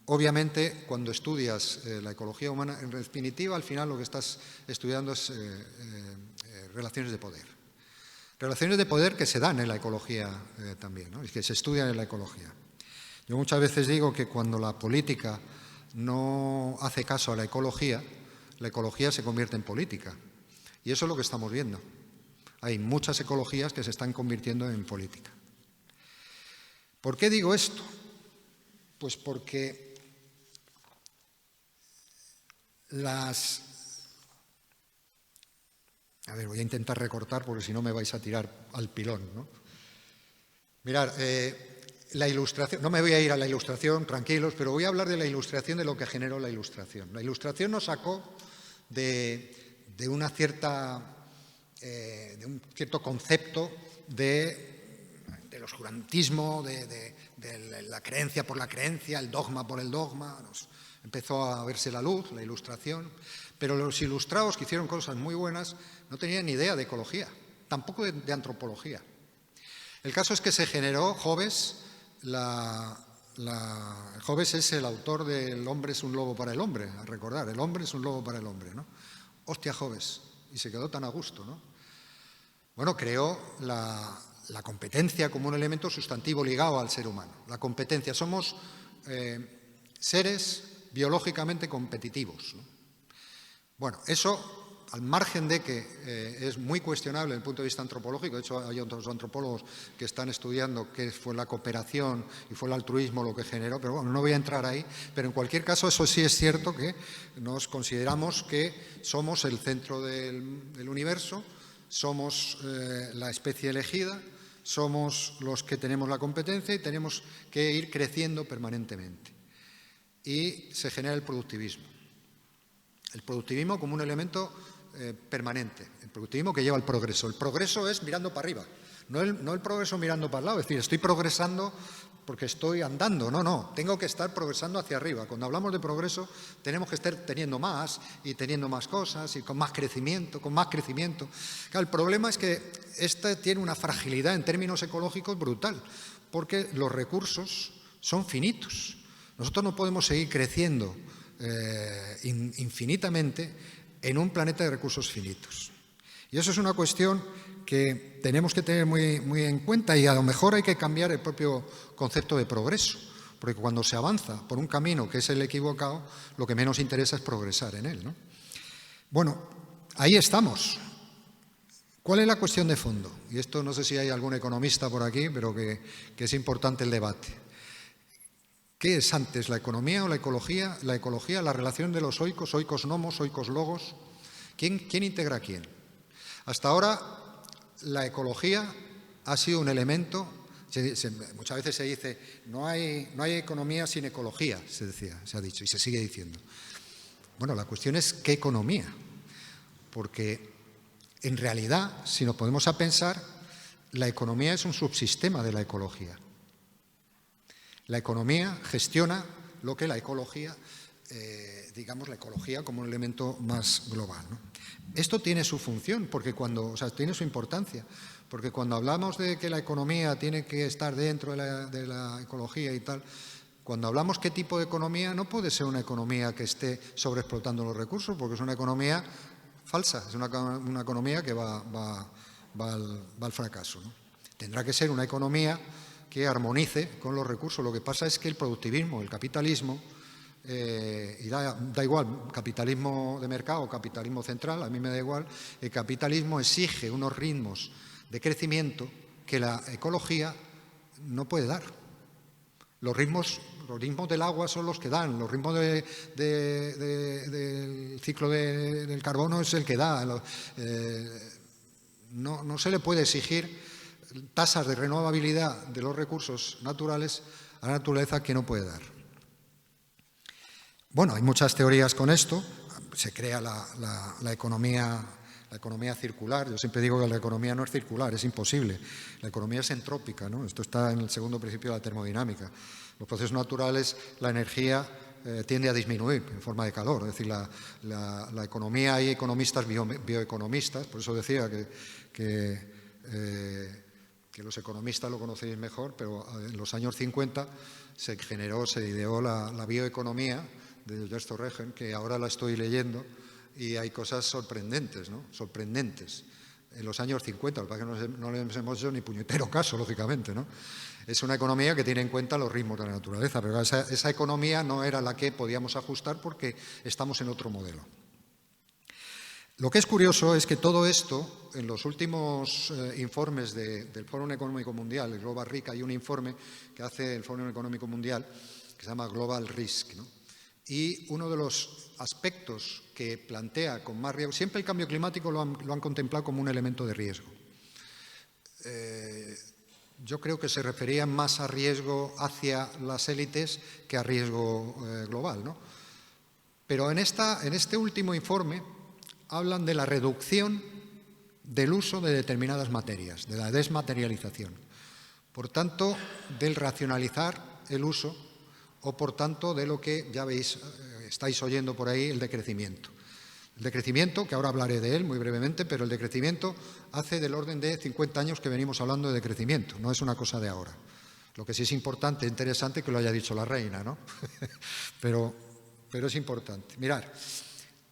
obviamente cuando estudias la ecología humana, en definitiva, al final lo que estás estudiando es relaciones de poder. Relaciones de poder que se dan en la ecología también, ¿no? Y que se estudian en la ecología. Yo muchas veces digo que cuando la política no hace caso a la ecología se convierte en política. Y eso es lo que estamos viendo. Hay muchas ecologías que se están convirtiendo en política. ¿Por qué digo esto? Pues porque A ver, voy a intentar recortar porque si no me vais a tirar al pilón, ¿no? Mirad, la ilustración, no me voy a ir a la ilustración, tranquilos, pero voy a hablar de la ilustración, de lo que generó la ilustración. La ilustración nos sacó de un cierto concepto de del oscurantismo, de la creencia por la creencia, el dogma por el dogma. Empezó a verse la luz, la ilustración, pero los ilustrados, que hicieron cosas muy buenas, no tenían ni idea de ecología, tampoco de antropología. El caso es que se generó Hobbes. Hobbes es el autor de El hombre es un lobo para el hombre, a recordar, el hombre es un lobo para el hombre, ¿no? Hostia, Hobbes, y se quedó tan a gusto, ¿no? Bueno, creó la competencia como un elemento sustantivo ligado al ser humano. La competencia, somos seres biológicamente competitivos, ¿no? Bueno, eso, al margen de que es muy cuestionable desde el punto de vista antropológico, de hecho hay otros antropólogos que están estudiando qué fue la cooperación y fue el altruismo lo que generó, pero bueno, no voy a entrar ahí, pero en cualquier caso eso sí es cierto que nos consideramos que somos el centro del universo, somos la especie elegida, somos los que tenemos la competencia y tenemos que ir creciendo permanentemente. Y se genera el productivismo. El productivismo como un elemento permanente, el productivismo que lleva al progreso. El progreso es mirando para arriba, no el progreso mirando para el lado, es decir, estoy progresando porque estoy andando, no, tengo que estar progresando hacia arriba. Cuando hablamos de progreso tenemos que estar teniendo más y teniendo más cosas y con más crecimiento, Claro, el problema es que esta tiene una fragilidad en términos ecológicos brutal, porque los recursos son finitos. Nosotros no podemos seguir creciendo infinitamente en un planeta de recursos finitos. Y eso es una cuestión que tenemos que tener muy en cuenta, y a lo mejor hay que cambiar el propio concepto de progreso, porque cuando se avanza por un camino que es el equivocado, lo que menos interesa es progresar en él, ¿no? Bueno, ahí estamos. ¿Cuál es la cuestión de fondo? Y esto no sé si hay algún economista por aquí, pero que es importante el debate. ¿Qué es antes, la economía o la ecología? La ecología, la relación de los oikos, oikos nomos, oikos logos. ¿Quién integra a quién? Hasta ahora, la ecología ha sido un elemento, muchas veces se dice, no hay economía sin ecología, se ha dicho y se sigue diciendo. Bueno, la cuestión es ¿qué economía? Porque en realidad, si nos ponemos a pensar, la economía es un subsistema de la ecología. La economía gestiona lo que la ecología, digamos la ecología como un elemento más global, ¿no? Esto tiene su función, porque tiene su importancia, porque cuando hablamos de que la economía tiene que estar dentro de la ecología y tal, cuando hablamos qué tipo de economía, no puede ser una economía que esté sobreexplotando los recursos, porque es una economía falsa, es una economía que va al fracaso, ¿no? Tendrá que ser una economía que armonice con los recursos. Lo que pasa es que el productivismo, el capitalismo, y da igual, capitalismo de mercado o capitalismo central, a mí me da igual, el capitalismo exige unos ritmos de crecimiento que la ecología no puede dar. Los ritmos del agua son los que dan, los ritmos del ciclo del carbono es el que da. No se le puede exigir tasas de renovabilidad de los recursos naturales a la naturaleza que no puede dar. Bueno, hay muchas teorías con esto. Se crea la economía circular. Yo siempre digo que la economía no es circular, es imposible. La economía es entrópica, ¿no? Esto está en el segundo principio de la termodinámica. Los procesos naturales, la energía tiende a disminuir en forma de calor. Es decir, la economía, hay economistas bioeconomistas, por eso decía que los economistas lo conocéis mejor, pero en los años 50 se ideó la bioeconomía de Gersto Regen, que ahora la estoy leyendo y hay cosas sorprendentes, ¿no? Sorprendentes. En los años 50, lo que pasa es que no les hemos hecho ni puñetero caso, lógicamente, ¿no? Es una economía que tiene en cuenta los ritmos de la naturaleza, pero esa economía no era la que podíamos ajustar porque estamos en otro modelo. Lo que es curioso es que todo esto, en los últimos informes del Foro Económico Mundial, el Global RIC, hay un informe que hace el Foro Económico Mundial que se llama Global Risk, ¿no? Y uno de los aspectos que plantea con más riesgo, siempre el cambio climático lo han contemplado como un elemento de riesgo. Yo creo que se refería más a riesgo hacia las élites que a riesgo global, ¿no? Pero en este último informe hablan de la reducción del uso de determinadas materias, de la desmaterialización. por tanto, del racionalizar el uso o, por tanto, de lo que ya veis, estáis oyendo por ahí, el decrecimiento. El decrecimiento, que ahora hablaré de él muy brevemente, pero el decrecimiento hace del orden de 50 años que venimos hablando de decrecimiento, no es una cosa de ahora. Lo que sí es importante, interesante, que lo haya dicho la reina, ¿no? pero es importante. Mirad,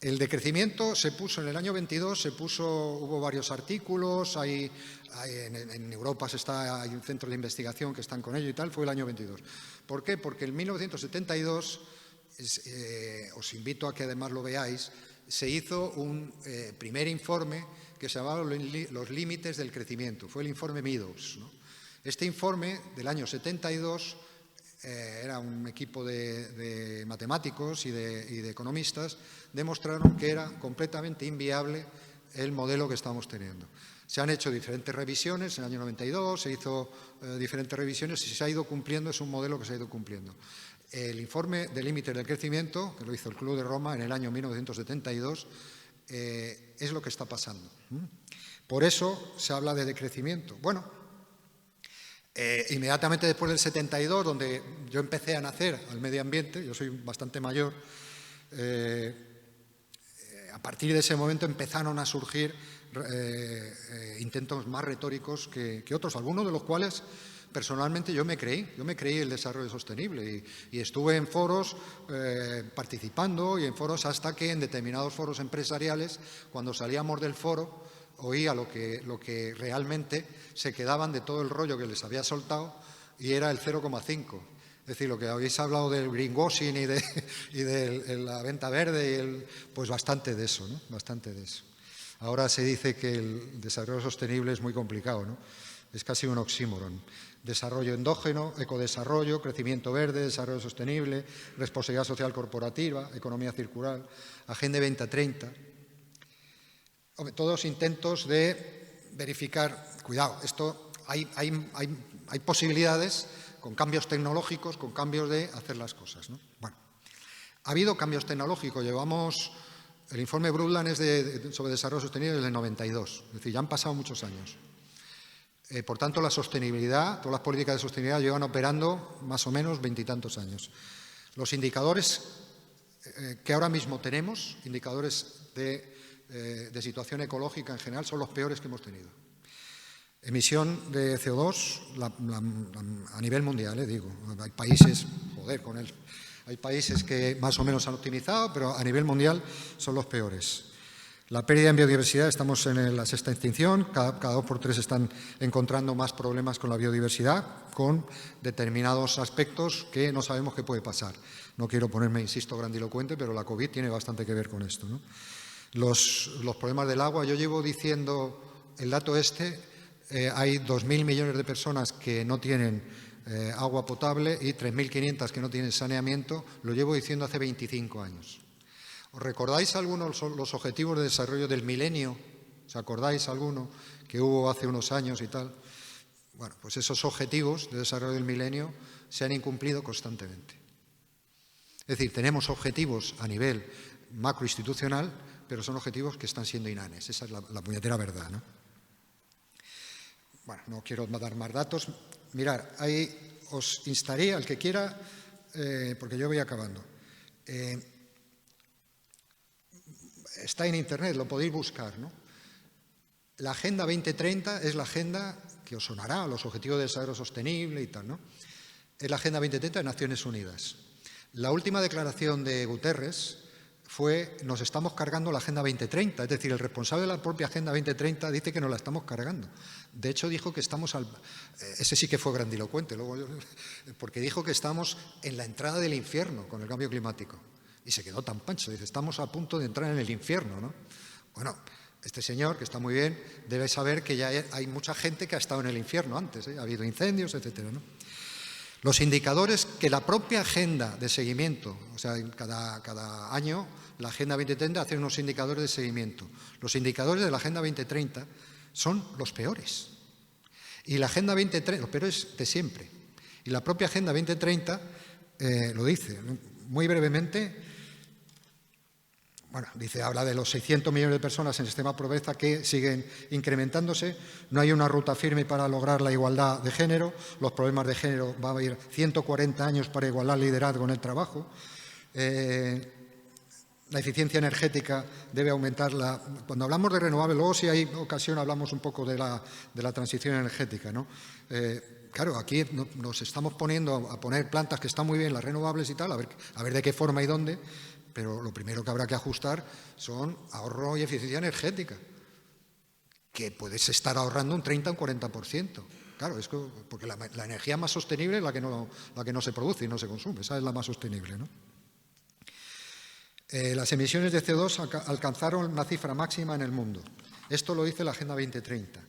el decrecimiento se puso en el año 22, hubo varios artículos, en Europa hay un centro de investigación que están con ello y tal, fue el año 22. ¿Por qué? Porque en 1972, os invito a que además lo veáis, se hizo un primer informe que se llamaba Los límites del crecimiento. Fue el informe Meadows, ¿no? Este informe del año 72 era un equipo de matemáticos y de economistas, demostraron que era completamente inviable el modelo que estamos teniendo. Se han hecho diferentes revisiones, en el año 92 se hizo diferentes revisiones y se ha ido cumpliendo, es un modelo que se ha ido cumpliendo. El informe de límites del crecimiento, que lo hizo el Club de Roma en el año 1972, es lo que está pasando. Por eso se habla de decrecimiento. Bueno, inmediatamente después del 72, donde yo empecé a nacer al medio ambiente, yo soy bastante mayor, a partir de ese momento empezaron a surgir intentos más retóricos que otros, algunos de los cuales personalmente yo me creí el desarrollo sostenible y estuve en foros participando y en foros hasta que en determinados foros empresariales, cuando salíamos del foro, oía lo que realmente se quedaban de todo el rollo que les había soltado y era el 0,5. Es decir, lo que habéis hablado del greenwashing y de la venta verde, pues bastante de eso, ¿no? Bastante de eso. Ahora se dice que el desarrollo sostenible es muy complicado, ¿no? Es casi un oxímoron. Desarrollo endógeno, ecodesarrollo, crecimiento verde, desarrollo sostenible, responsabilidad social corporativa, economía circular, Agenda 2030. Todos intentos de verificar, cuidado, esto hay posibilidades con cambios tecnológicos, con cambios de hacer las cosas, ¿no? Bueno, ha habido cambios tecnológicos, el informe Brundtland es sobre desarrollo sostenible del 92, es decir, ya han pasado muchos años. Por tanto, la sostenibilidad, todas las políticas de sostenibilidad llevan operando más o menos 20 y tantos años. Los indicadores que ahora mismo tenemos, indicadores de situación ecológica en general, son los peores que hemos tenido. Emisión de CO2 a nivel mundial, digo. Hay países, hay países que más o menos han optimizado, pero a nivel mundial son los peores. La pérdida en biodiversidad, estamos en la sexta extinción, cada 2 por 3 están encontrando más problemas con la biodiversidad, con determinados aspectos que no sabemos qué puede pasar. No quiero ponerme, insisto, grandilocuente, pero la COVID tiene bastante que ver con esto, ¿no? Los problemas del agua, yo llevo diciendo el dato hay 2.000 millones de personas que no tienen agua potable y 3.500 que no tienen saneamiento, lo llevo diciendo hace 25 años. ¿Os recordáis algunos los objetivos de desarrollo del milenio? ¿Os acordáis alguno que hubo hace unos años y tal? Bueno, pues esos objetivos de desarrollo del milenio se han incumplido constantemente. Es decir, tenemos objetivos a nivel macroinstitucional, pero son objetivos que están siendo inanes. Esa es la puñetera verdad, ¿no? Bueno, no quiero dar más datos. Mirad, ahí os instaría, al que quiera, porque yo voy acabando. Está en Internet, lo podéis buscar, ¿no? La Agenda 2030 es la agenda que os sonará, los Objetivos de Desarrollo Sostenible y tal, ¿no? Es la Agenda 2030 de Naciones Unidas. La última declaración de Guterres fue: nos estamos cargando la Agenda 2030, es decir, el responsable de la propia Agenda 2030 dice que nos la estamos cargando. De hecho, dijo que estamos ese sí que fue grandilocuente, porque dijo que estamos en la entrada del infierno con el cambio climático. Y se quedó tan pancho, dice, estamos a punto de entrar en el infierno, ¿no? Bueno, este señor, que está muy bien, debe saber que ya hay mucha gente que ha estado en el infierno antes, ¿eh? Ha habido incendios, etcétera, ¿no? Los indicadores que la propia agenda de seguimiento, o sea, cada año la Agenda 2030 hace unos indicadores de seguimiento. Los indicadores de la Agenda 2030 son los peores. Y la Agenda 2030, los peores de siempre. Y la propia Agenda 2030 lo dice. Muy brevemente, bueno, habla de los 600 millones de personas en el sistema de pobreza que siguen incrementándose, no hay una ruta firme para lograr la igualdad de género, los problemas de género va a haber 140 años para igualar liderazgo en el trabajo, la eficiencia energética debe aumentar. Cuando hablamos de renovables, luego si hay ocasión hablamos un poco de la transición energética, ¿no? Claro, aquí nos estamos poniendo a poner plantas que están muy bien, las renovables y tal, a ver de qué forma y dónde, pero lo primero que habrá que ajustar son ahorro y eficiencia energética, que puedes estar ahorrando un 30 o un 40%. Claro, porque la energía más sostenible es la que no se produce y no se consume, esa es la más sostenible, ¿no? Las emisiones de CO2 alcanzaron una cifra máxima en el mundo. Esto lo dice la Agenda 2030,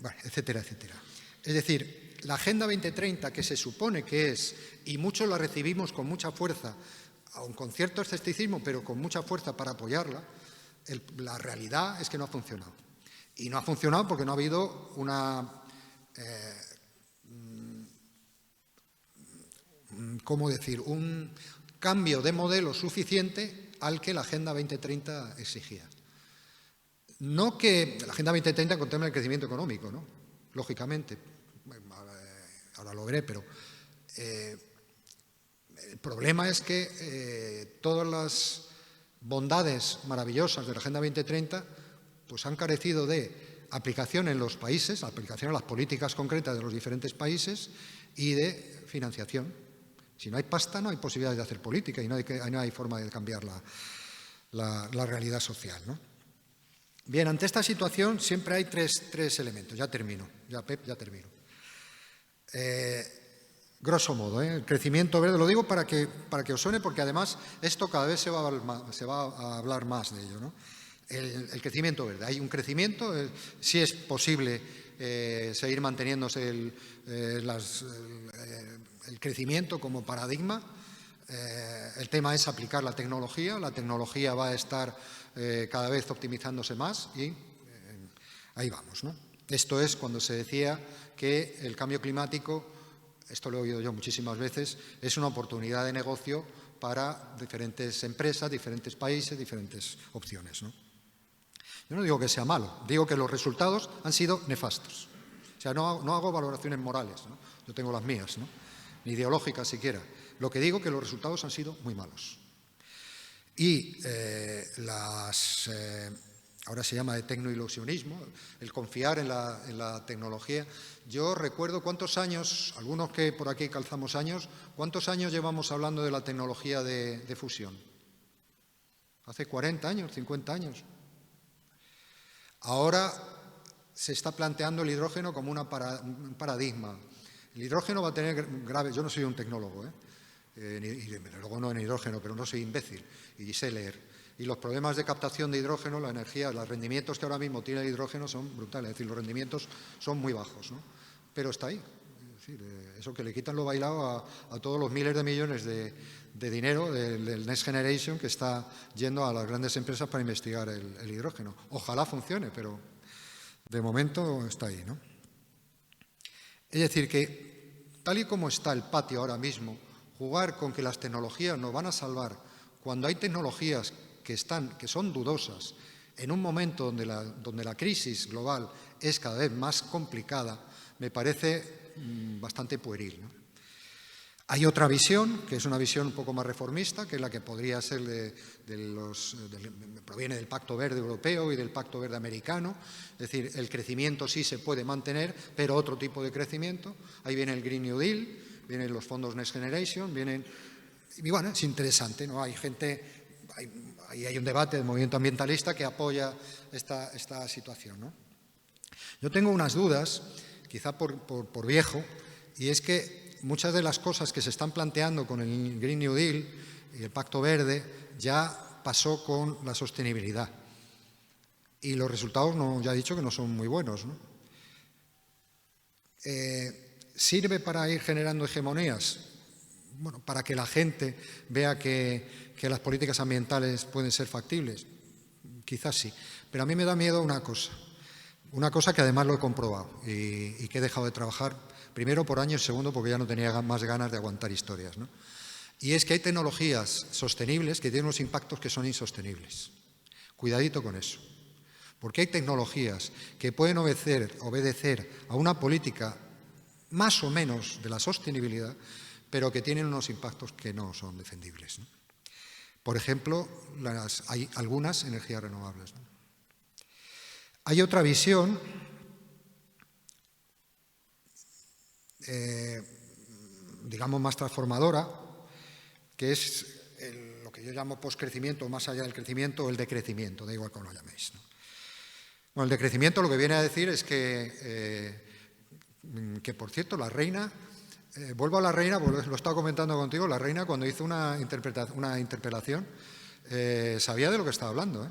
bueno, etcétera, etcétera. Es decir, la Agenda 2030, que se supone que es, y muchos la recibimos con mucha fuerza, aun con cierto escepticismo, pero con mucha fuerza para apoyarla, la realidad es que no ha funcionado. Y no ha funcionado porque no ha habido ¿cómo decir?, un cambio de modelo suficiente al que la Agenda 2030 exigía. No que la Agenda 2030 contempla el crecimiento económico, ¿no? Lógicamente, ahora lo veré, pero el problema es que todas las bondades maravillosas de la Agenda 2030 pues han carecido de aplicación en los países, aplicación a las políticas concretas de los diferentes países y de financiación. Si no hay pasta, no hay posibilidad de hacer política y no hay forma de cambiar la realidad social, ¿no? Bien, ante esta situación siempre hay tres elementos. Ya termino, Pep, ya termino. Grosso modo, el crecimiento verde, lo digo para que os suene, porque además esto cada vez se va a hablar más de ello, ¿no? El crecimiento verde. Hay un crecimiento, sí es posible seguir manteniéndose el crecimiento como paradigma. El tema es aplicar la tecnología va a estar cada vez optimizándose más y ahí vamos, ¿no? Esto es cuando se decía que el cambio climático, esto lo he oído yo muchísimas veces, es una oportunidad de negocio para diferentes empresas, diferentes países, diferentes opciones, ¿no? Yo no digo que sea malo, digo que los resultados han sido nefastos. O sea, no hago valoraciones morales, ¿no? Yo tengo las mías, ¿no? Ni ideológicas siquiera. Lo que digo es que los resultados han sido muy malos. Y ahora se llama de tecnoilusionismo, el confiar en la tecnología. Yo recuerdo cuántos años, algunos que por aquí calzamos años, ¿cuántos años llevamos hablando de la tecnología de fusión? Hace 40 años, 50 años. Ahora se está planteando el hidrógeno como un paradigma. El hidrógeno va a tener graves... Yo no soy un tecnólogo, luego no en hidrógeno, pero no soy imbécil y sé leer. Y los problemas de captación de hidrógeno, la energía, los rendimientos que ahora mismo tiene el hidrógeno son brutales. Es decir, los rendimientos son muy bajos, ¿no? Pero está ahí. Es decir, eso que le quitan lo bailado a todos los miles de millones de dinero del Next Generation que está yendo a las grandes empresas para investigar el hidrógeno. Ojalá funcione, pero de momento está ahí, ¿no? Es decir, que tal y como está el patio ahora mismo, jugar con que las tecnologías nos van a salvar cuando hay tecnologías que son dudosas en un momento donde la crisis global es cada vez más complicada, me parece bastante pueril, ¿no? Hay otra visión, que es una visión un poco más reformista, que es la que podría ser proviene del Pacto Verde Europeo y del Pacto Verde Americano. Es decir, el crecimiento sí se puede mantener, pero otro tipo de crecimiento. Ahí viene el Green New Deal, vienen los fondos Next Generation, y bueno, es interesante, ¿no? Hay un debate del movimiento ambientalista que apoya esta situación, ¿no? Yo tengo unas dudas, quizá por viejo, y es que muchas de las cosas que se están planteando con el Green New Deal y el Pacto Verde ya pasó con la sostenibilidad. Y los resultados, ya he dicho que no son muy buenos, ¿no? ¿Sirve para ir generando hegemonías? Bueno, para que la gente vea que las políticas ambientales pueden ser factibles. Quizás sí. Pero a mí me da miedo una cosa que además lo he comprobado y que he dejado de trabajar, primero por años, segundo porque ya no tenía más ganas de aguantar historias, ¿no? Y es que hay tecnologías sostenibles que tienen unos impactos que son insostenibles. Cuidadito con eso. Porque hay tecnologías que pueden obedecer a una política más o menos de la sostenibilidad, pero que tienen unos impactos que no son defendibles, ¿no? Por ejemplo, hay algunas energías renovables, ¿no? Hay otra visión digamos más transformadora, que es lo que yo llamo poscrecimiento, más allá del crecimiento, o el decrecimiento, da igual cómo lo llaméis, ¿no? Bueno, el decrecimiento lo que viene a decir es que por cierto, la reina, vuelvo a la reina, porque lo estaba comentando contigo, la reina cuando hizo una interpelación sabía de lo que estaba hablando, ¿eh?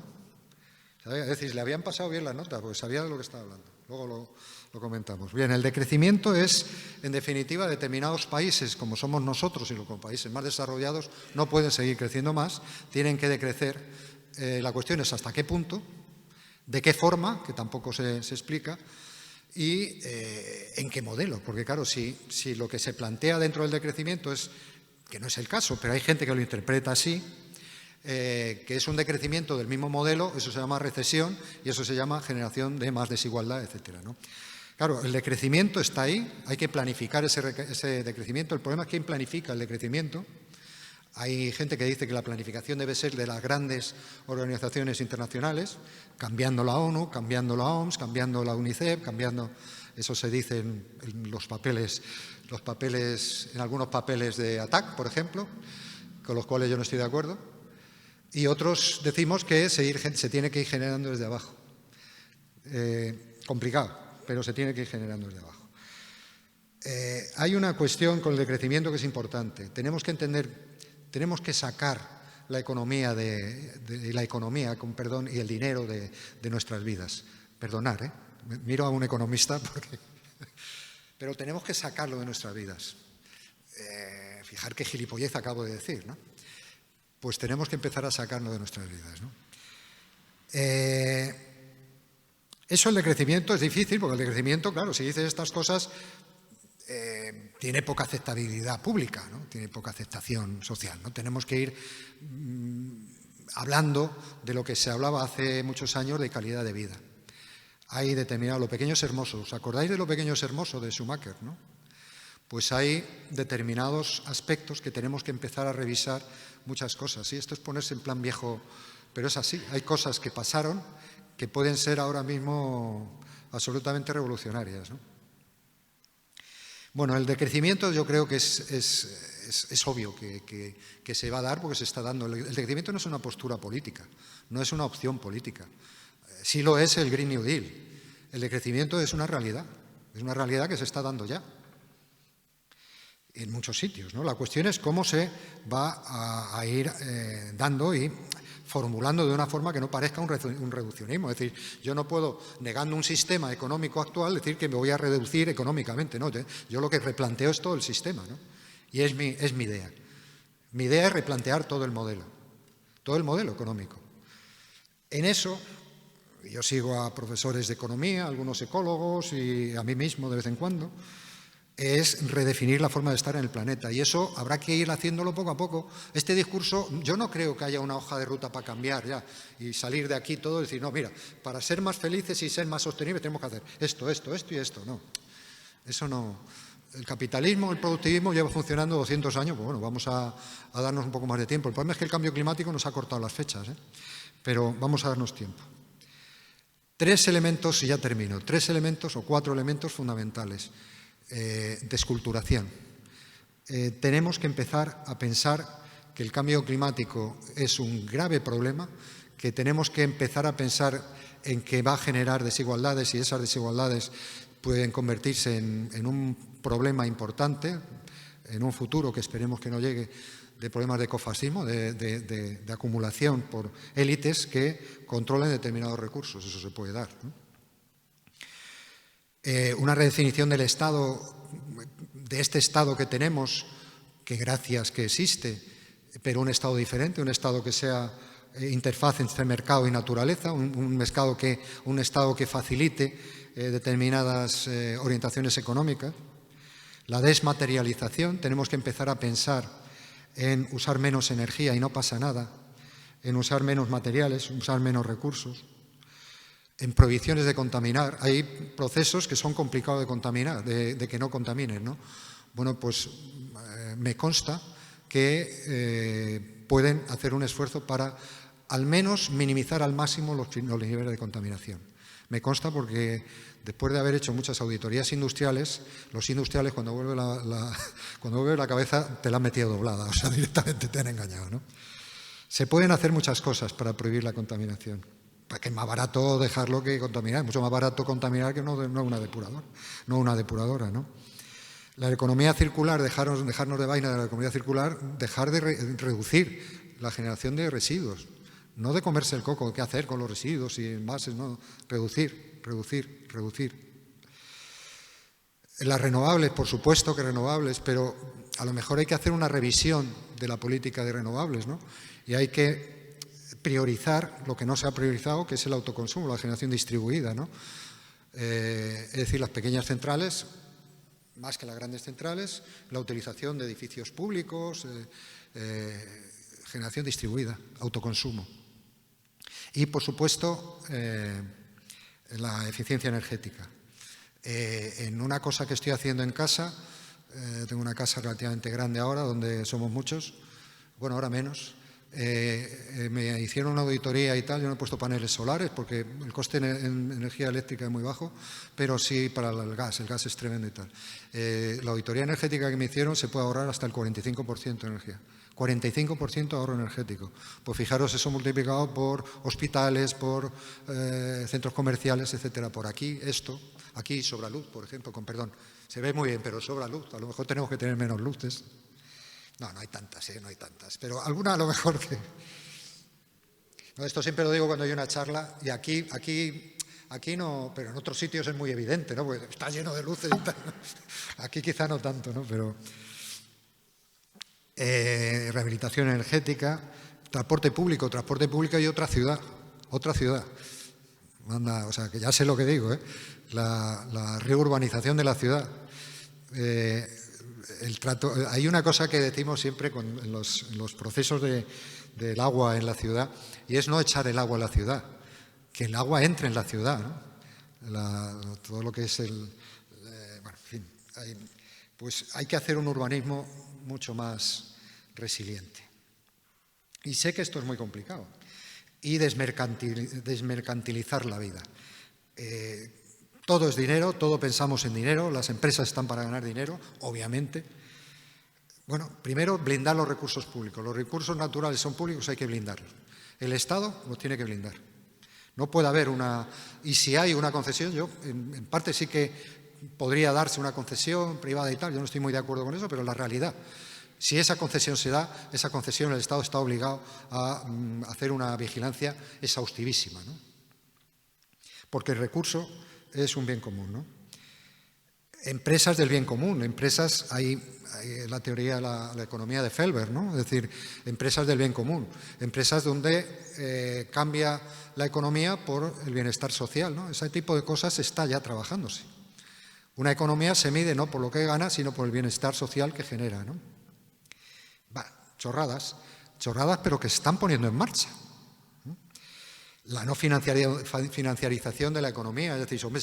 Es decir, le habían pasado bien las notas, porque sabía de lo que estaba hablando. Luego lo comentamos. Bien, el decrecimiento es, en definitiva, determinados países, como somos nosotros y los países más desarrollados, no pueden seguir creciendo más, tienen que decrecer. La cuestión es hasta qué punto, de qué forma, que tampoco se explica, y en qué modelo. Porque, claro, si lo que se plantea dentro del decrecimiento es, que no es el caso, pero hay gente que lo interpreta así, que es un decrecimiento del mismo modelo, eso se llama recesión y eso se llama generación de más desigualdad, etcétera, ¿no? Claro, el decrecimiento está ahí, hay que planificar ese decrecimiento. El problema es quién planifica el decrecimiento. Hay gente que dice que la planificación debe ser de las grandes organizaciones internacionales, cambiando la ONU, cambiando la OMS, cambiando la UNICEF, cambiando, eso se dice en los papeles, en algunos papeles de ATAC, por ejemplo, con los cuales yo no estoy de acuerdo. Y otros decimos que se tiene que ir generando desde abajo. Complicado, pero se tiene que ir generando desde abajo. Hay una cuestión con el decrecimiento que es importante. Tenemos que entender, tenemos que sacar la economía y el dinero de nuestras vidas. Perdonar, ¿eh? Miro a un economista porque... Pero tenemos que sacarlo de nuestras vidas. Fijar qué gilipollez acabo de decir, ¿no? Pues tenemos que empezar a sacarlo de nuestras vidas, ¿no? Eso, el decrecimiento, es difícil, porque el decrecimiento, claro, si dices estas cosas, tiene poca aceptabilidad pública, ¿no? Tiene poca aceptación social, ¿no? Tenemos que ir hablando de lo que se hablaba hace muchos años de calidad de vida. Hay determinado, lo pequeño es hermoso. ¿Os acordáis de lo pequeño es hermoso de Schumacher, no? Pues hay determinados aspectos que tenemos que empezar a revisar muchas cosas. ¿Sí? Esto es ponerse en plan viejo, pero es así. Hay cosas que pasaron que pueden ser ahora mismo absolutamente revolucionarias, ¿no? Bueno, el decrecimiento yo creo que es obvio que se va a dar porque se está dando. El decrecimiento no es una postura política, no es una opción política. Sí lo es el Green New Deal. El decrecimiento es una realidad que se está dando ya en muchos sitios, ¿no? La cuestión es cómo se va a ir dando y formulando de una forma que no parezca un reduccionismo. Es decir, yo no puedo, negando un sistema económico actual, decir que me voy a reducir económicamente, ¿no? Yo lo que replanteo es todo el sistema, ¿no? Y es mi idea. Mi idea es replantear todo el modelo económico. En eso, yo sigo a profesores de economía, algunos ecólogos y a mí mismo de vez en cuando, es redefinir la forma de estar en el planeta. Y eso habrá que ir haciéndolo poco a poco. Este discurso, yo no creo que haya una hoja de ruta para cambiar ya y salir de aquí todo y decir, no, mira, para ser más felices y ser más sostenibles tenemos que hacer esto y esto. No, eso no. El capitalismo, el productivismo lleva funcionando 200 años, pues bueno, vamos a darnos un poco más de tiempo. El problema es que el cambio climático nos ha cortado las fechas, ¿eh? Pero vamos a darnos tiempo. 3 elementos, y ya termino, 3 elementos o 4 elementos fundamentales. Desculturación. Tenemos que empezar a pensar que el cambio climático es un grave problema, que tenemos que empezar a pensar en que va a generar desigualdades y esas desigualdades pueden convertirse en un problema importante en un futuro que esperemos que no llegue, de problemas de ecofascismo, de acumulación por élites que controlen determinados recursos. Eso se puede dar, ¿no? Una redefinición del Estado, de este Estado que tenemos, que gracias que existe, pero un Estado diferente, un Estado que sea interfaz entre mercado y naturaleza, un Estado que facilite determinadas orientaciones económicas. La desmaterialización, tenemos que empezar a pensar en usar menos energía y no pasa nada, en usar menos materiales, usar menos recursos, en prohibiciones de contaminar. Hay procesos que son complicados de contaminar, de que no contaminen, ¿no? Bueno, pues me consta que pueden hacer un esfuerzo para al menos minimizar al máximo los niveles de contaminación. Me consta porque después de haber hecho muchas auditorías industriales, los industriales cuando vuelve la cabeza te la han metido doblada, o sea, directamente te han engañado, ¿no? Se pueden hacer muchas cosas para prohibir la contaminación, porque es más barato dejarlo que contaminar, es mucho más barato contaminar que no una depuradora, ¿no? La economía circular, dejarnos de vaina de la economía circular, dejar de reducir la generación de residuos, no de comerse el coco, qué hacer con los residuos y envases, no, reducir. Las renovables, por supuesto que renovables, pero a lo mejor hay que hacer una revisión de la política de renovables, ¿no? Y hay que priorizar lo que no se ha priorizado, que es el autoconsumo, la generación distribuida, ¿no? Es decir, las pequeñas centrales, más que las grandes centrales, la utilización de edificios públicos, generación distribuida, autoconsumo. Y, por supuesto, la eficiencia energética. En una cosa que estoy haciendo en casa, tengo una casa relativamente grande ahora, donde somos muchos, bueno, ahora menos, me hicieron una auditoría y tal, yo no he puesto paneles solares porque el coste en energía eléctrica es muy bajo, pero sí para el gas es tremendo y tal. La auditoría energética que me hicieron se puede ahorrar hasta el 45% de energía. 45% ahorro energético. Pues fijaros, eso multiplicado por hospitales, por centros comerciales, etcétera. Por aquí, aquí sobra luz, por ejemplo, perdón, se ve muy bien, pero sobra luz. A lo mejor tenemos que tener menos luces. No hay tantas, no hay tantas. Pero alguna a lo mejor que... No, esto siempre lo digo cuando hay una charla, y aquí no, pero en otros sitios es muy evidente, ¿no? Porque está lleno de luces y tal. Aquí quizá no tanto, ¿no? Pero... rehabilitación energética, transporte público y otra ciudad. Anda, o sea, que ya sé lo que digo, ¿eh? La reurbanización de la ciudad. Hay una cosa que decimos siempre en los procesos del agua en la ciudad, y es no echar el agua a la ciudad, que el agua entre en la ciudad, ¿no? Todo lo que es bueno, en fin, pues hay que hacer un urbanismo mucho más resiliente. Y sé que esto es muy complicado. Y desmercantilizar la vida. Todo es dinero, todo pensamos en dinero, las empresas están para ganar dinero, obviamente. Bueno, primero, blindar los recursos públicos. Los recursos naturales son públicos, hay que blindarlos. El Estado los tiene que blindar. No puede haber y si hay una concesión, yo en parte sí que podría darse una concesión privada y tal, yo no estoy muy de acuerdo con eso, pero la realidad, si esa concesión se da, esa concesión el Estado está obligado a hacer una vigilancia exhaustivísima, ¿no? Porque el recurso es un bien común, ¿no? Empresas del bien común, hay la teoría, la economía de Felber, ¿no? Es decir, empresas del bien común, empresas donde cambia la economía por el bienestar social, ¿no? Ese tipo de cosas está ya trabajándose. Una economía se mide no por lo que gana, sino por el bienestar social que genera, ¿no? Chorradas, pero que se están poniendo en marcha. La no financiarización de la economía, es decir, hombre,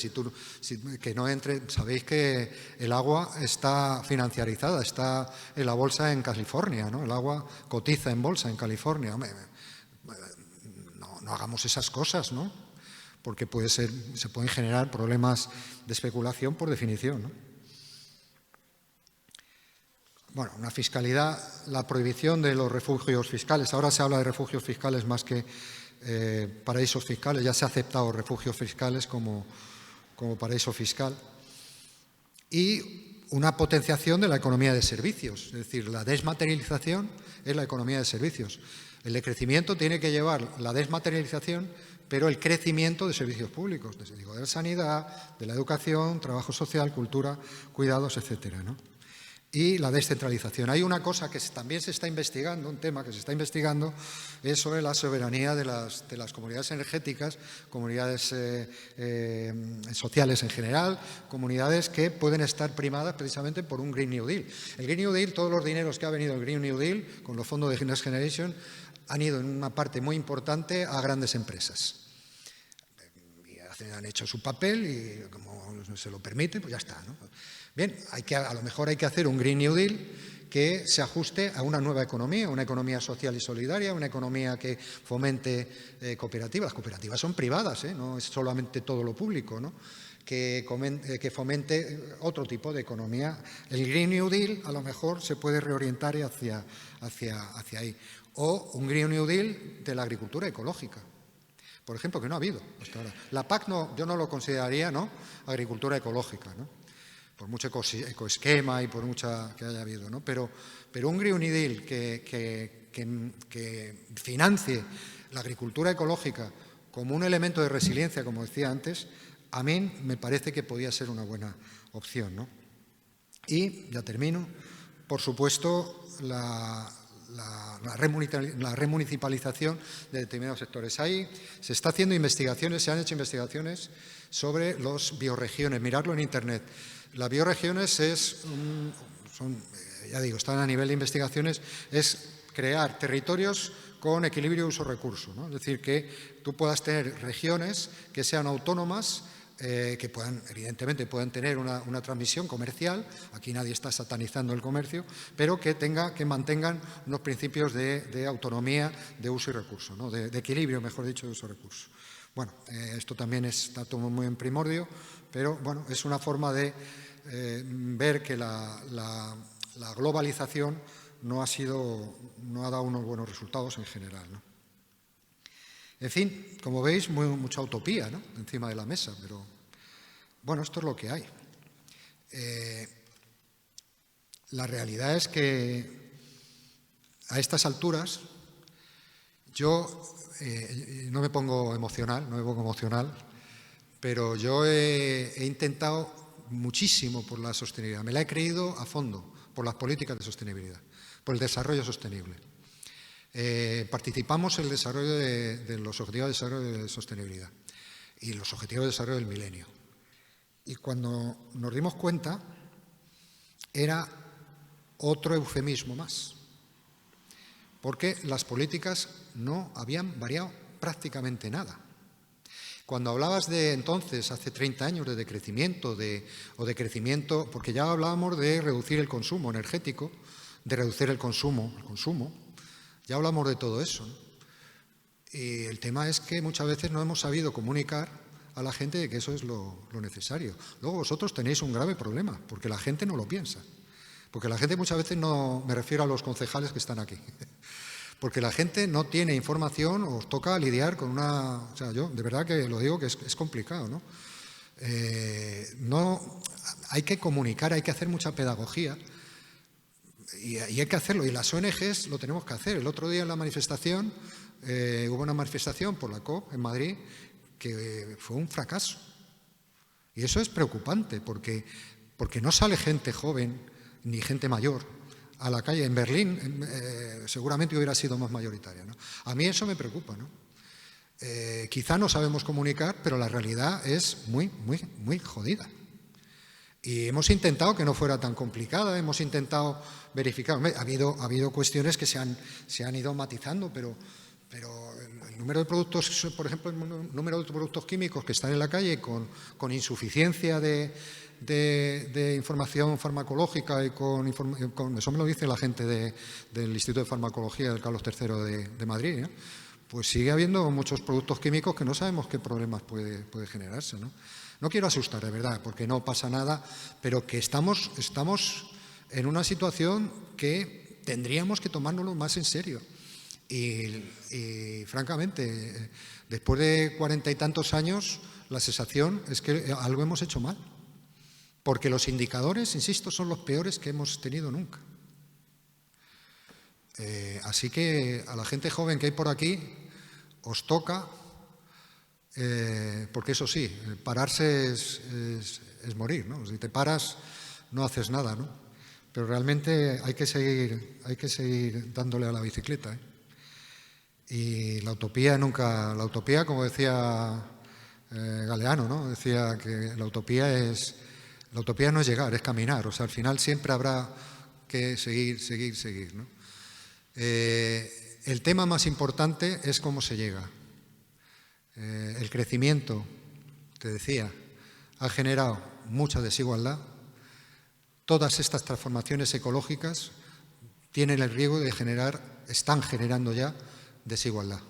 que no entre, sabéis que el agua está financiarizada, está en la bolsa en California, ¿no? El agua cotiza en bolsa en California. Hombre, no hagamos esas cosas, ¿no? Porque se pueden generar problemas de especulación por definición, ¿no? Bueno, una fiscalidad, la prohibición de los refugios fiscales. Ahora se habla de refugios fiscales más que paraísos fiscales. Ya se ha aceptado refugios fiscales como paraíso fiscal. Y una potenciación de la economía de servicios. Es decir, la desmaterialización es la economía de servicios. El decrecimiento tiene que llevar la desmaterialización, pero el crecimiento de servicios públicos, de la sanidad, de la educación, trabajo social, cultura, cuidados, etcétera, ¿no? y la descentralización. Hay una cosa que también se está investigando, un tema que se está investigando, es sobre la soberanía de las comunidades energéticas, comunidades sociales en general, comunidades que pueden estar primadas precisamente por un Green New Deal. El Green New Deal, todos los dineros que ha venido el Green New Deal con los fondos de Next Generation han ido en una parte muy importante a grandes empresas. Y han hecho su papel y como se lo permite, pues ya está, ¿no? Bien, a lo mejor hay que hacer un Green New Deal que se ajuste a una nueva economía, una economía social y solidaria, una economía que fomente cooperativas. Las cooperativas son privadas, no es solamente todo lo público, ¿no? Que fomente otro tipo de economía. El Green New Deal a lo mejor se puede reorientar hacia ahí. O un Green New Deal de la agricultura ecológica, por ejemplo, que no ha habido hasta ahora. La PAC yo no lo consideraría, ¿no?, agricultura ecológica, ¿no?, por mucho ecoesquema y por mucha que haya habido, ¿no? Pero un Green New Deal que financie la agricultura ecológica como un elemento de resiliencia, como decía antes, a mí me parece que podía ser una buena opción, ¿no? Y, ya termino, por supuesto, la remunicipalización de determinados sectores. Ahí se está haciendo investigaciones, se han hecho investigaciones sobre los bioregiones. Miradlo en Internet. Las bioregiones ya digo, están a nivel de investigaciones, es crear territorios con equilibrio uso-recurso, ¿no? Es decir, que tú puedas tener regiones que sean autónomas, que evidentemente puedan tener una transmisión comercial, aquí nadie está satanizando el comercio, pero que mantengan unos principios de autonomía, de uso y recurso, ¿no?, de equilibrio, mejor dicho, de uso y recurso. Bueno, esto también está todo muy en primordio, pero bueno, es una forma de ver que la globalización no ha dado unos buenos resultados en general, ¿no? En fin, como veis, mucha utopía, ¿no?, encima de la mesa, pero bueno, esto es lo que hay. La realidad es que a estas alturas yo no me pongo emocional, pero yo he intentado muchísimo por la sostenibilidad. Me la he creído a fondo por las políticas de sostenibilidad, por el desarrollo sostenible. Participamos en el desarrollo de los Objetivos de Desarrollo de Sostenibilidad y los Objetivos de Desarrollo del Milenio. Y cuando nos dimos cuenta, era otro eufemismo más, porque las políticas no habían variado prácticamente nada. Cuando hablabas de entonces, hace 30 años, de decrecimiento o de crecimiento, porque ya hablábamos de reducir el consumo energético, de reducir el consumo, ya hablamos de todo eso, ¿no? Y el tema es que muchas veces no hemos sabido comunicar a la gente de que eso es lo necesario. Luego vosotros tenéis un grave problema, porque la gente no lo piensa. Porque la gente muchas veces no, me refiero a los concejales que están aquí, porque la gente no tiene información, os toca lidiar con o sea, yo de verdad que lo digo que es complicado, ¿no? Hay que comunicar, hay que hacer mucha pedagogía y hay que hacerlo, y las ONGs lo tenemos que hacer. El otro día en la manifestación, hubo una manifestación por la COP en Madrid que fue un fracaso. Y eso es preocupante porque no sale gente joven ni gente mayor a la calle. En Berlín seguramente hubiera sido más mayoritaria, ¿no? A mí eso me preocupa, ¿no? Quizá no sabemos comunicar, pero la realidad es muy, muy, muy jodida. Y hemos intentado que no fuera tan complicada, hemos intentado verificar. Ha habido cuestiones que se han ido matizando, pero el número de productos, por ejemplo, el número de productos químicos que están en la calle con insuficiencia de información farmacológica y con eso me lo dice la gente del Instituto de Farmacología del Carlos III de Madrid, ¿no? Pues sigue habiendo muchos productos químicos que no sabemos qué problemas puede generarse, ¿no? No quiero asustar, de verdad, porque no pasa nada, pero que estamos en una situación que tendríamos que tomárnoslo más en serio. Y francamente, después de 40 y tantos años, la sensación es que algo hemos hecho mal. Porque los indicadores, insisto, son los peores que hemos tenido nunca. Así que a la gente joven que hay por aquí, os toca, porque eso sí, pararse es morir, ¿no? Si te paras, no haces nada, ¿no? pero realmente hay que seguir dándole a la bicicleta, ¿eh? Y la utopía, como decía Galeano, ¿no? Decía que la utopía no es llegar, es caminar. O sea, al final siempre habrá que seguir, ¿no? El tema más importante es cómo se llega. El crecimiento, te decía, ha generado mucha desigualdad. Todas estas transformaciones ecológicas tienen el riesgo de están generando ya desigualdad.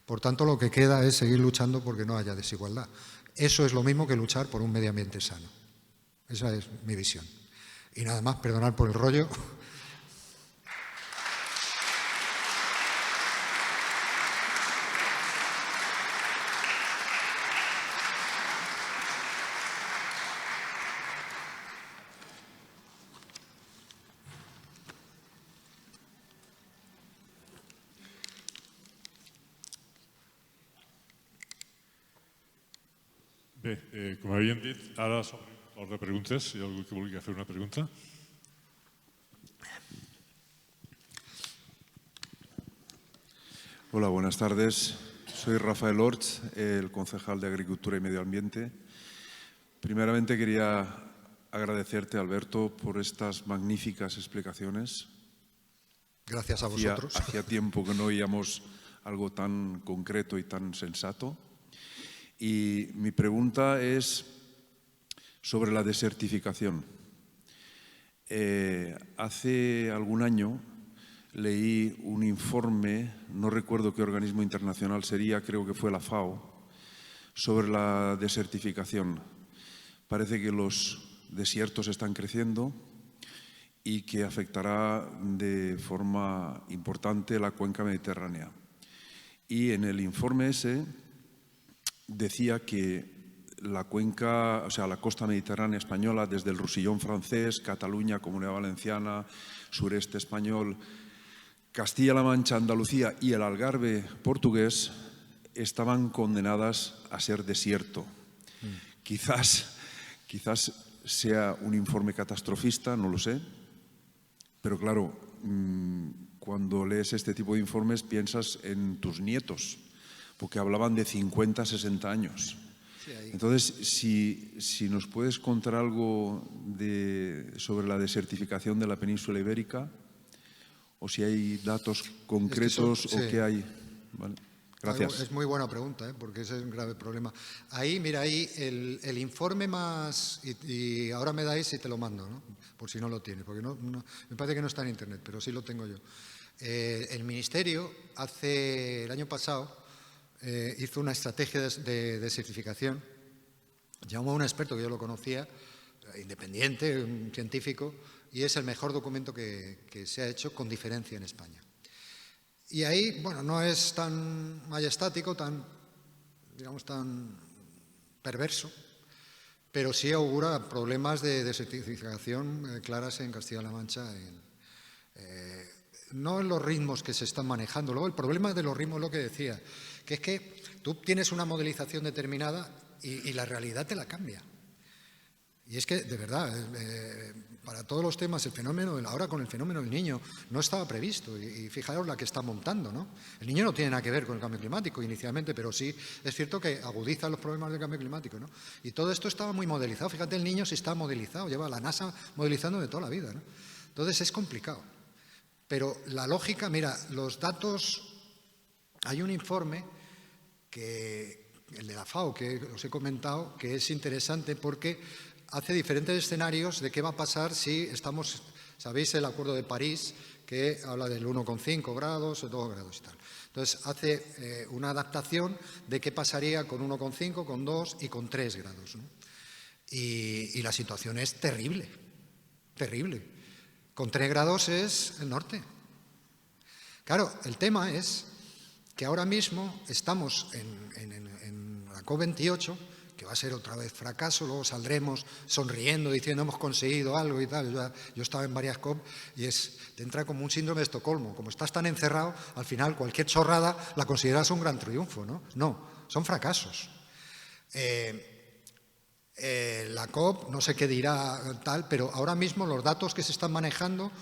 Por tanto, lo que queda es seguir luchando porque no haya desigualdad. Eso es lo mismo que luchar por un medio ambiente sano. Esa es mi visión. Y nada más, perdonad por el rollo. Bé, com havíem dit, ara s'obre l'hora de preguntes. Hi ha algú que vulgui fer una pregunta? Hola, buenas tardes. Soy Rafael Orts, el concejal de Agricultura y Medio Ambiente. Primeramente quería agradecerte, Alberto, por estas magníficas explicaciones. Gracias a vosotros. Hacía tiempo que no oíamos algo tan concreto y tan sensato. Y mi pregunta es sobre la desertificación. Hace algún año leí un informe, no recuerdo qué organismo internacional sería, creo que fue la FAO, sobre la desertificación. Parece que los desiertos están creciendo y que afectará de forma importante la cuenca mediterránea. Y en el informe ese decía que la cuenca, o sea, la costa mediterránea española, desde el Roussillon francés, Cataluña, Comunidad Valenciana, sureste español, Castilla-La Mancha, Andalucía y el Algarve portugués estaban condenadas a ser desierto. Quizás sea un informe catastrofista, no lo sé, pero claro, cuando lees este tipo de informes piensas en tus nietos, porque hablaban de 50, 60 años. Entonces, si nos puedes contar algo sobre la desertificación de la península ibérica, o si hay datos concretos o qué hay. Vale. Gracias. Es muy buena pregunta, porque ese es un grave problema. Ahí, mira, ahí el informe más, y ahora me dais y te lo mando, ¿no? Por si no lo tienes, porque me parece que no está en internet, pero sí lo tengo yo. El Ministerio el año pasado hizo una estrategia de desertificación. Llamó a un experto que yo lo conocía, independiente, un científico, y es el mejor documento que se ha hecho con diferencia en España. Y ahí, bueno, no es tan majestático, tan perverso, pero sí augura problemas de desertificación claras en Castilla-La Mancha, no en los ritmos que se están manejando. Luego, el problema de los ritmos es lo que decía, que es que tú tienes una modelización determinada y la realidad te la cambia. Y es que, de verdad, para todos los temas, ahora con el fenómeno del Niño, no estaba previsto. Y fijaros la que está montando, ¿no? El Niño no tiene nada que ver con el cambio climático inicialmente, pero sí es cierto que agudiza los problemas del cambio climático, ¿no? Y todo esto estaba muy modelizado. Fíjate, el Niño sí está modelizado, lleva la NASA modelizando de toda la vida, ¿no? Entonces es complicado. Pero la lógica, mira, los datos, hay un informe el de la FAO, que os he comentado, que es interesante porque hace diferentes escenarios de qué va a pasar si sabéis el Acuerdo de París, que habla del 1,5 grados, 2 grados y tal. Entonces, hace una adaptación de qué pasaría con 1,5, con 2 y con 3 grados, ¿no? Y la situación es terrible, terrible. Con 3 grados es el norte. Claro, el tema es que ahora mismo estamos en la COP28, que va a ser otra vez fracaso, luego saldremos sonriendo, diciendo hemos conseguido algo y tal. Yo estaba en varias COP y te entra como un síndrome de Estocolmo. Como estás tan encerrado, al final cualquier chorrada la consideras un gran triunfo, ¿no? No, son fracasos. La COP, no sé qué dirá tal, pero ahora mismo los datos que se están manejando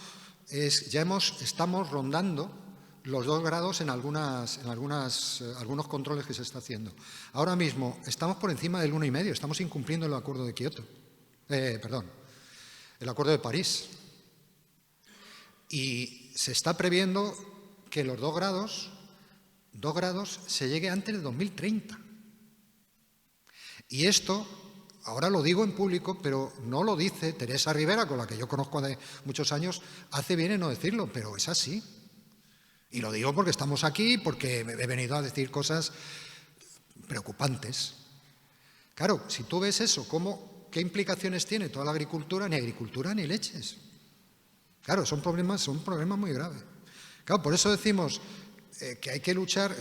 estamos rondando los 2 grados en algunos controles que se está haciendo. Ahora mismo estamos por encima del 1,5, estamos incumpliendo el acuerdo de Kioto, el acuerdo de París. Y se está previendo que los 2 grados se llegue antes de 2030. Y esto, ahora lo digo en público, pero no lo dice Teresa Rivera, con la que yo conozco de muchos años, hace bien en no decirlo, pero es así. Y lo digo porque estamos aquí, porque he venido a decir cosas preocupantes. Claro, si tú ves eso, ¿qué implicaciones tiene toda la agricultura? Ni agricultura ni leches. Claro, son problemas muy graves. Claro, por eso decimos que hay que luchar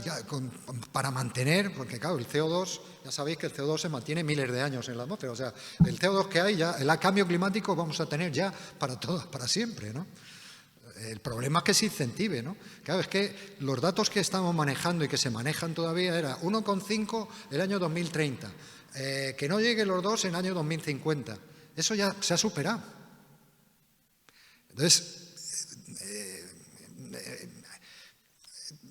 para mantener, porque claro, el CO2, ya sabéis que el CO2 se mantiene miles de años en la atmósfera, o sea, el CO2 que hay ya, el cambio climático vamos a tener ya para siempre, ¿no? El problema es que se incentive, ¿no? Claro, es que los datos que estamos manejando y que se manejan todavía era 1,5 el año 2030, que no lleguen los 2 en el año 2050. Eso ya se ha superado. Entonces,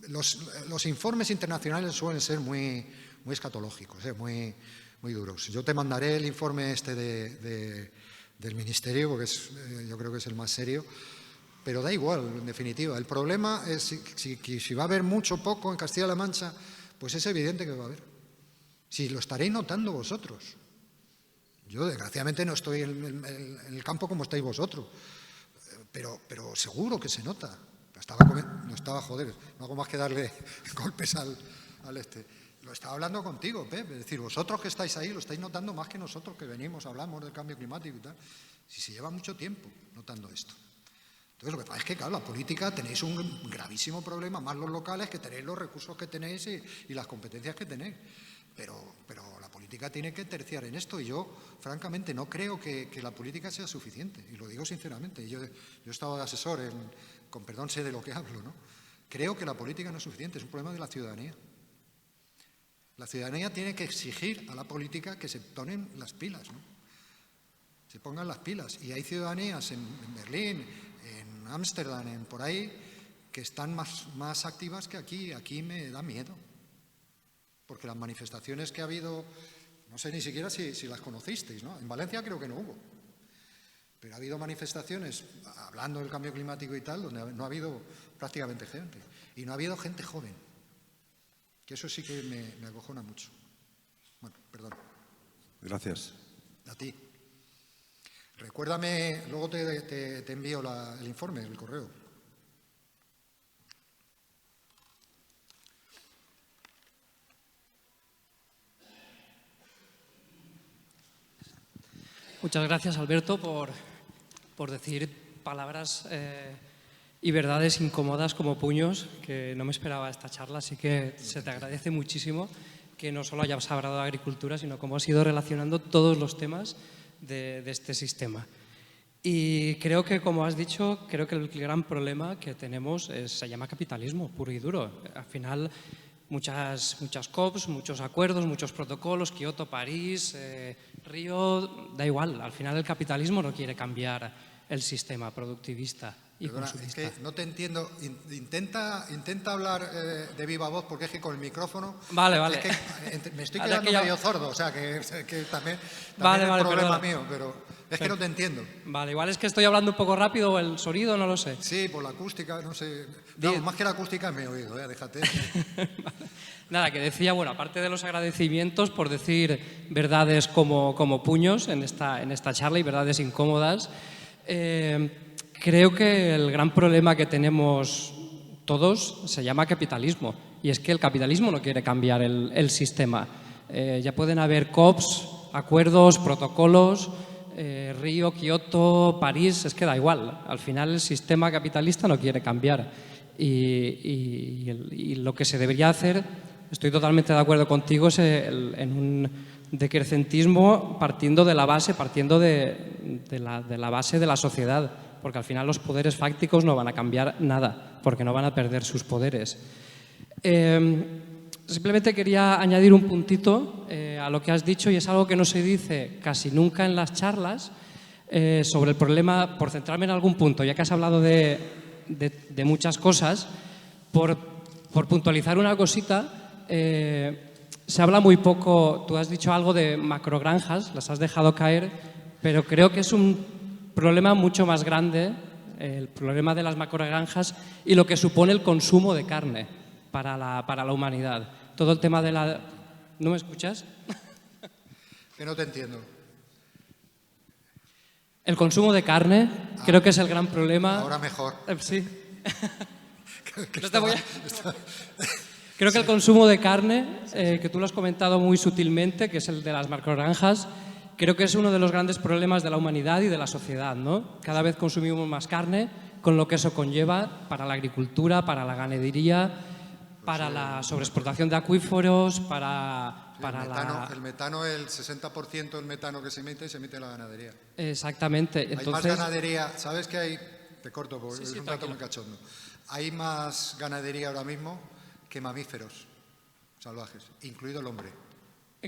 los informes internacionales suelen ser muy escatológicos, muy duros. Yo te mandaré el informe del Ministerio, porque yo creo que es el más serio. Pero da igual, en definitiva. El problema es si va a haber mucho o poco en Castilla-La Mancha, pues es evidente que va a haber. Si lo estaréis notando vosotros. Yo, desgraciadamente, no estoy en el campo como estáis vosotros. Pero seguro que se nota. No hago más que darle golpes al este. Lo estaba hablando contigo, Pep. Es decir, vosotros que estáis ahí lo estáis notando más que nosotros que venimos, hablamos del cambio climático y tal. Si se lleva mucho tiempo notando esto. Entonces, lo que pasa es que, claro, la política tenéis un gravísimo problema, más los locales, que tenéis los recursos que tenéis y las competencias que tenéis. Pero la política tiene que terciar en esto y yo, francamente, no creo que la política sea suficiente. Y lo digo sinceramente. Yo he estado de asesor, con perdón sé de lo que hablo, ¿no? Creo que la política no es suficiente, es un problema de la ciudadanía. La ciudadanía tiene que exigir a la política que se ponen las pilas, ¿no? Se pongan las pilas. Y hay ciudadanías en Berlín, en Ámsterdam, por ahí, que están más activas que aquí. Aquí me da miedo. Porque las manifestaciones que ha habido, no sé ni siquiera si las conocisteis, ¿no? En Valencia creo que no hubo. Pero ha habido manifestaciones, hablando del cambio climático y tal, donde no ha habido prácticamente gente. Y no ha habido gente joven. Que eso sí que me acojona mucho. Bueno, perdón. Gracias. A ti. Recuérdame, luego te envío el informe, el correo. Muchas gracias, Alberto, por decir palabras y verdades incómodas como puños, que no me esperaba esta charla, así que se te agradece muchísimo que no solo hayas hablado de agricultura, sino cómo has ido relacionando todos los temas de este sistema. Y creo que, como has dicho, creo que el gran problema que tenemos se llama capitalismo, puro y duro. Al final, muchas COPs, muchos acuerdos, muchos protocolos, Kioto, París, Río, da igual. Al final el capitalismo no quiere cambiar el sistema productivista y Perdona, consumista. es que no te entiendo. Intenta hablar de viva voz, porque es que con el micrófono... Vale. Es que me estoy Ahora quedando que ya... medio sordo, o sea, que también Vale, es problema perdona. mío, pero es que no te entiendo. Vale, igual es que estoy hablando un poco rápido o el sonido, no lo sé. Sí, por la acústica, no sé. No, más que la acústica es mi oído, déjate. Nada, que decía, bueno, aparte de los agradecimientos por decir verdades como puños en esta charla y verdades incómodas, creo que el gran problema que tenemos todos se llama capitalismo, y es que el capitalismo no quiere cambiar el sistema. Ya pueden haber COPs, acuerdos, protocolos, Río, Kioto, París, es que da igual. Al final el sistema capitalista no quiere cambiar y lo que se debería hacer, estoy totalmente de acuerdo contigo, es en un decrecentismo partiendo de la base, de la base de la sociedad, porque al final los poderes fácticos no van a cambiar nada, porque no van a perder sus poderes. simplemente quería añadir un puntito a lo que has dicho, y es algo que no se dice casi nunca en las charlas sobre el problema, por centrarme en algún punto, ya que has hablado de muchas cosas, por puntualizar una cosita. Se habla muy poco, tú has dicho algo de macrogranjas, las has dejado caer, pero creo que es un problema mucho más grande, el problema de las macrogranjas y lo que supone el consumo de carne para la humanidad. Todo el tema de la... ¿No me escuchas? Que no te entiendo. El consumo de carne creo que es el gran problema. Ahora mejor. Sí. Que No te voy a- estaba- Creo que el consumo de carne, que tú lo has comentado muy sutilmente, que es el de las macrogranjas, creo que es uno de los grandes problemas de la humanidad y de la sociedad, ¿no? Cada vez consumimos más carne, con lo que eso conlleva para la agricultura, para la ganadería, para la sobreexplotación de acuíferos, para el metano, el 60% del metano que se emite en la ganadería. Exactamente. Hay más Entonces, ganadería, ¿sabes que hay? Te corto porque es sí, un dato tranquilo. muy cachondo. Hay más ganadería ahora mismo que mamíferos salvajes, incluido el hombre.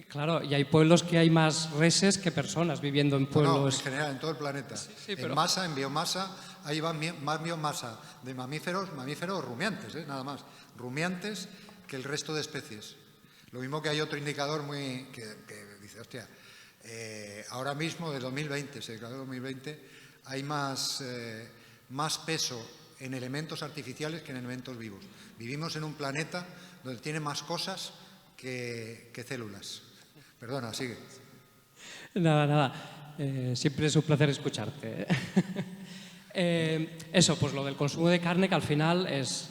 claro, y hay pueblos que hay más reses que personas viviendo en No, pueblos. en general, en todo el planeta. sí, En pero- masa, en biomasa, ahí va más biomasa de mamíferos rumiantes, nada más, rumiantes que el resto de especies. Lo mismo que hay otro indicador que dice, hostia, ahora mismo de 2020, se declaró 2020, hay más peso en elementos artificiales que en elementos vivos. Vivimos en un planeta donde tiene más cosas que células. Perdona, sigue. Nada. Siempre es un placer escucharte. Eso, pues lo del consumo de carne, que al final es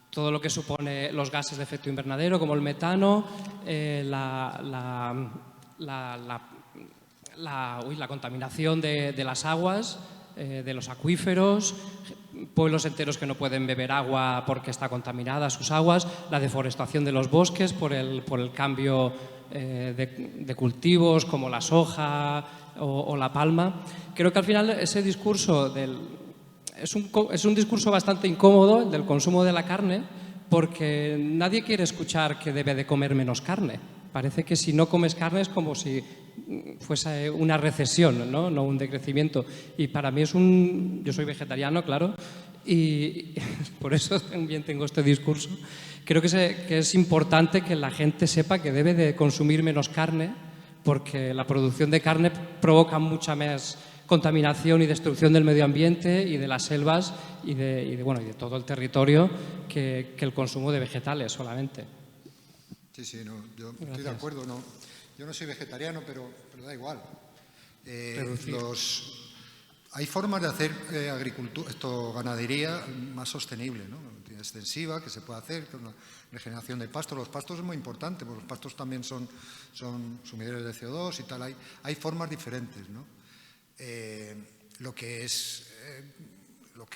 todo lo que supone los gases de efecto invernadero, como el metano, la contaminación de las aguas, de los acuíferos, pueblos enteros que no pueden beber agua porque está contaminada sus aguas, la deforestación de los bosques por el cambio de cultivos como la soja o la palma. Creo que al final ese discurso es un discurso bastante incómodo, el del consumo de la carne, porque nadie quiere escuchar que debe de comer menos carne. Parece que si no comes carne es como si fuese una recesión, no un decrecimiento. Y para mí yo soy vegetariano, claro, y por eso también tengo este discurso. Creo que es importante que la gente sepa que debe de consumir menos carne, porque la producción de carne provoca mucha más contaminación y destrucción del medio ambiente y de las selvas y de todo el territorio que el consumo de vegetales solamente. Sí, no, yo estoy de acuerdo. No, yo no soy vegetariano, pero da igual. Hay formas de hacer ganadería más sostenible, ¿no? Extensiva, que se puede hacer con la regeneración de pastos. Los pastos es muy importante, porque los pastos también son sumidores de CO2 y tal. Hay formas diferentes, ¿no? Lo que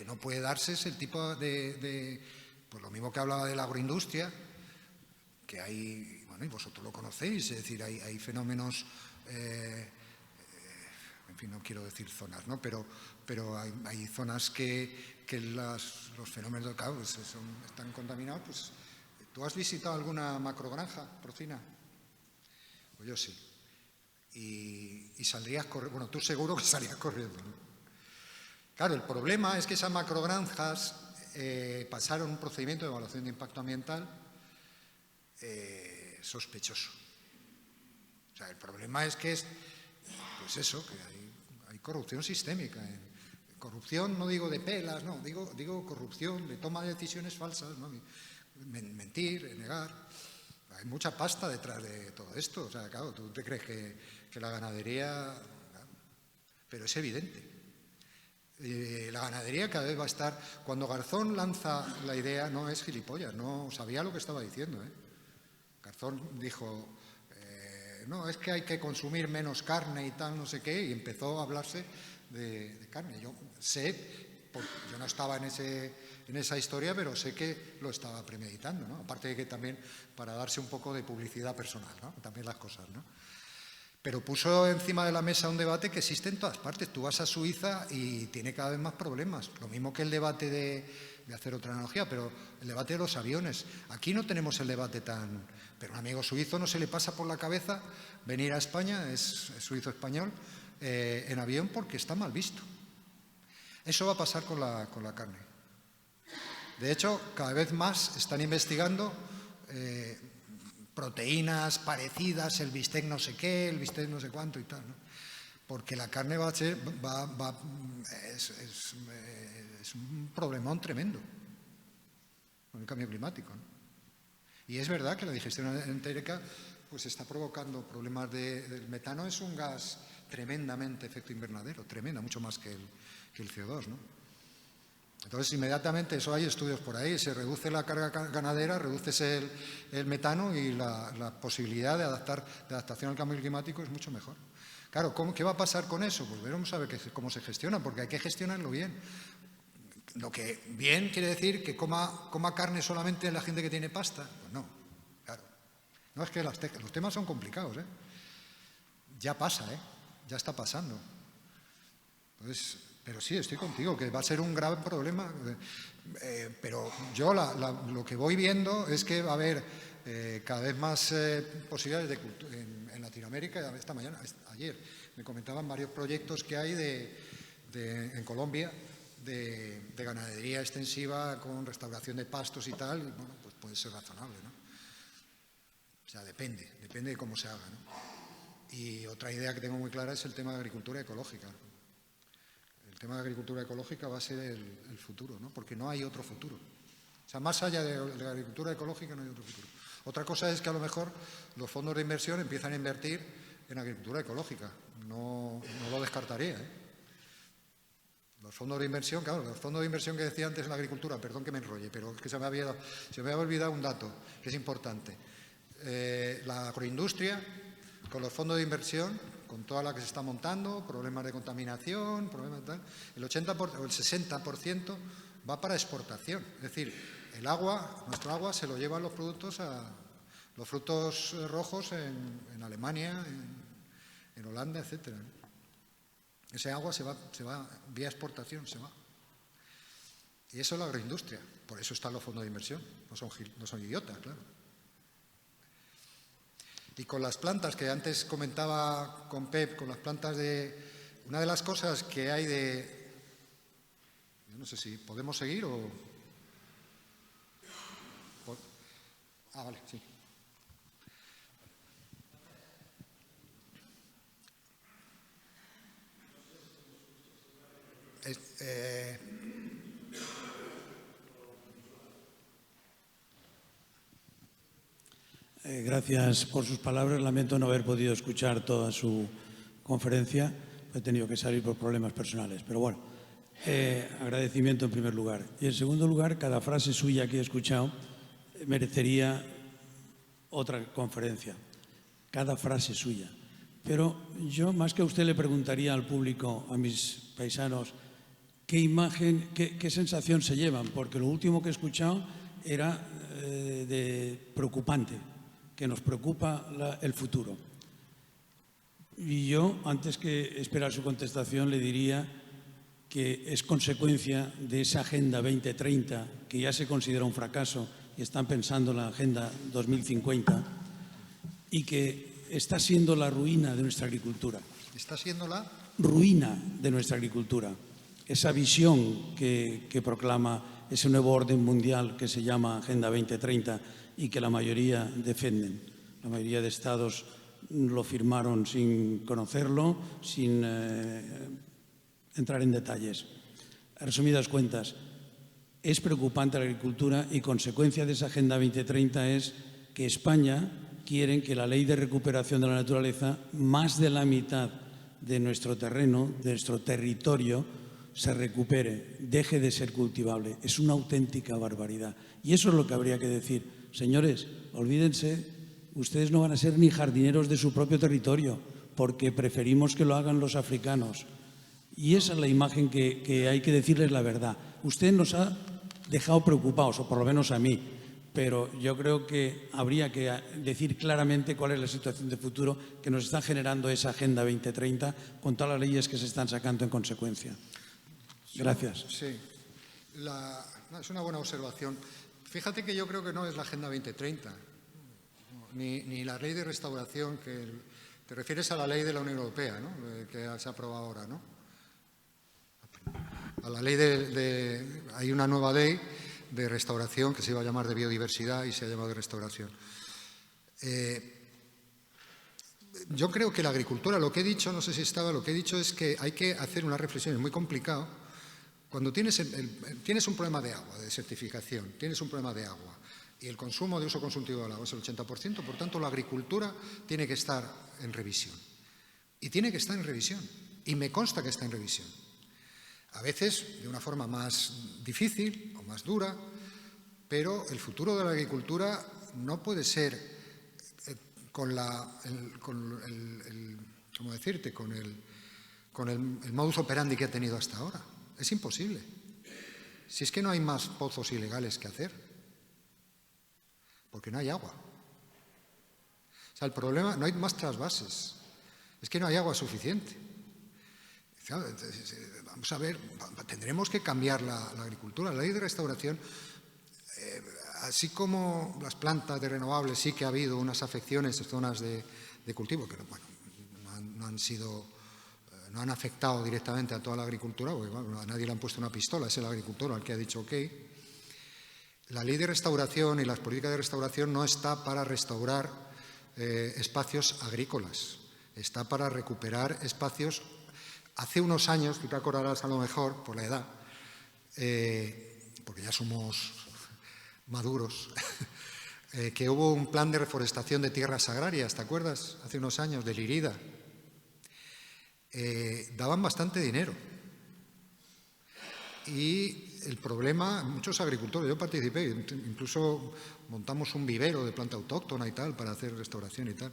no puede darse es el tipo pues lo mismo que hablaba de la agroindustria, que hay, bueno, y vosotros lo conocéis, es decir, hay fenómenos, en fin, no quiero decir zonas, ¿no? Pero hay zonas que los fenómenos, claro, pues están contaminados. Pues, ¿tú has visitado alguna macrogranja porcina? Pues yo sí. Y saldrías corriendo, bueno, tú seguro que salías corriendo, ¿no? Claro, el problema es que esas macrogranjas pasaron un procedimiento de evaluación de impacto ambiental sospechoso. O sea, el problema es que pues eso, que hay corrupción sistémica. Corrupción no digo de pelas, no, digo corrupción, de toma de decisiones falsas, ¿no? Mentir, negar. Hay mucha pasta detrás de todo esto. O sea, claro, tú te crees que la ganadería... Pero es evidente. La ganadería cada vez va a estar... Cuando Garzón lanza la idea, no es gilipollas, no sabía lo que estaba diciendo, ¿eh? Garzón dijo, no, es que hay que consumir menos carne y tal, no sé qué, y empezó a hablarse de carne. Yo sé, yo no estaba en esa historia, pero sé que lo estaba premeditando, ¿no? Aparte de que también para darse un poco de publicidad personal, ¿no? También las cosas, ¿no? Pero puso encima de la mesa un debate que existe en todas partes. Tú vas a Suiza y tiene cada vez más problemas. Lo mismo que el debate de voy a hacer otra analogía, pero el debate de los aviones. Aquí no tenemos el debate tan... Pero a un amigo suizo no se le pasa por la cabeza venir a España, es suizo-español, en avión porque está mal visto. Eso va a pasar con la carne. De hecho, cada vez más están investigando proteínas parecidas, el bistec no sé qué, el bistec no sé cuánto y tal, ¿no? Porque la carne es un problemón tremendo con el cambio climático, ¿no? Y es verdad que la digestión entérica pues está provocando problemas del metano. Es un gas tremendamente efecto invernadero, tremenda, mucho más que el CO2, ¿no? Entonces, inmediatamente, eso hay estudios por ahí, se reduce la carga ganadera, reduces el metano y la posibilidad de adaptación al cambio climático es mucho mejor. Claro, ¿qué va a pasar con eso? Pues veremos a ver cómo se gestiona, porque hay que gestionarlo bien. Lo que bien quiere decir que coma carne solamente la gente que tiene pasta. Pues no, claro. No, es que los temas son complicados, ¿eh? Ya pasa, ¿eh? Ya está pasando. Entonces, pero sí, estoy contigo, que va a ser un gran problema. Pero yo lo que voy viendo es que va a haber cada vez más posibilidades de cultura en Latinoamérica. Ayer me comentaban varios proyectos que hay en Colombia de ganadería extensiva con restauración de pastos y tal. Y bueno, pues puede ser razonable, ¿no? O sea, depende de cómo se haga, ¿no? Y otra idea que tengo muy clara es el tema de agricultura ecológica. El tema de agricultura ecológica va a ser el futuro, ¿no? Porque no hay otro futuro. O sea, más allá de la agricultura ecológica no hay otro futuro. Otra cosa es que a lo mejor los fondos de inversión empiezan a invertir en agricultura ecológica. No lo descartaría, ¿eh? Los fondos de inversión, claro, los fondos de inversión que decía antes en la agricultura, perdón que me enrolle, pero es que se me había olvidado un dato que es importante. La agroindustria, con los fondos de inversión, con toda la que se está montando, problemas de contaminación, problemas de tal, el 80% o el 60% va para exportación. Es decir, nuestro agua se lo llevan los frutos rojos en Alemania, en Holanda, etcétera. Ese agua se va vía exportación, se va. Y eso es la agroindustria. Por eso están los fondos de inversión. No son idiotas, claro. Y con las plantas que antes comentaba con Pep, con las plantas una de las cosas que hay yo no sé si podemos seguir o... vale, sí. Gracias por sus palabras. Lamento no haber podido escuchar toda su conferencia. He tenido que salir por problemas personales. Pero bueno, agradecimiento en primer lugar. Y en segundo lugar, cada frase suya que he escuchado merecería otra conferencia. Cada frase suya. Pero yo, más que a usted, le preguntaría al público, a mis paisanos, qué imagen, qué sensación se llevan. Porque lo último que he escuchado era preocupante, que nos preocupa el futuro. Y yo, antes que esperar su contestación, le diría que es consecuencia de esa Agenda 2030, que ya se considera un fracaso y están pensando en la Agenda 2050, y que está siendo la ruina de nuestra agricultura. ¿Está siendo la? Ruina de nuestra agricultura. Esa visión que proclama ese nuevo orden mundial que se llama Agenda 2030 y que la mayoría defienden. La mayoría de estados lo firmaron sin conocerlo, sin entrar en detalles. En resumidas cuentas, es preocupante la agricultura y consecuencia de esa Agenda 2030 es que España quiere que la ley de recuperación de la naturaleza, más de la mitad de nuestro terreno, de nuestro territorio, se recupere, deje de ser cultivable. Es una auténtica barbaridad. Y eso es lo que habría que decir. Señores, olvídense, ustedes no van a ser ni jardineros de su propio territorio, porque preferimos que lo hagan los africanos. Y esa es la imagen que hay que decirles la verdad. Usted nos ha dejado preocupados, o por lo menos a mí, pero yo creo que habría que decir claramente cuál es la situación de futuro que nos está generando esa Agenda 2030 con todas las leyes que se están sacando en consecuencia. Gracias. Sí. No, es una buena observación. Fíjate que yo creo que no es la Agenda 2030, ni la ley de restauración, que te refieres a la ley de la Unión Europea, ¿no? Que se ha aprobado ahora, ¿no? A la ley hay una nueva ley de restauración que se iba a llamar de biodiversidad y se ha llamado de restauración. Yo creo que la agricultura, lo que he dicho, no sé si estaba, lo que he dicho es que hay que hacer una reflexión, es muy complicado. Cuando tienes un problema de agua, de desertificación, tienes un problema de agua y el consumo de uso consultivo del agua es el 80%, por tanto la agricultura tiene que estar en revisión. Y tiene que estar en revisión. Y me consta que está en revisión. A veces de una forma más difícil o más dura, pero el futuro de la agricultura no puede ser con el modus operandi que ha tenido hasta ahora. Es imposible. Si es que no hay más pozos ilegales que hacer, porque no hay agua. O sea, el problema, no hay más trasvases, es que no hay agua suficiente. Vamos a ver, tendremos que cambiar la agricultura. La ley de restauración, así como las plantas de renovables, sí que ha habido unas afecciones en zonas de cultivo, que bueno, no han afectado directamente a toda la agricultura, porque bueno, a nadie le han puesto una pistola, es el agricultor al que ha dicho ok. La ley de restauración y las políticas de restauración no está para restaurar espacios agrícolas, está para recuperar espacios. Hace unos años, tú te acordarás a lo mejor, por la edad, porque ya somos maduros, que hubo un plan de reforestación de tierras agrarias, ¿te acuerdas? Hace unos años, de Lírida. Daban bastante dinero. Y el problema, muchos agricultores, yo participé, incluso montamos un vivero de planta autóctona y tal, para hacer restauración y tal.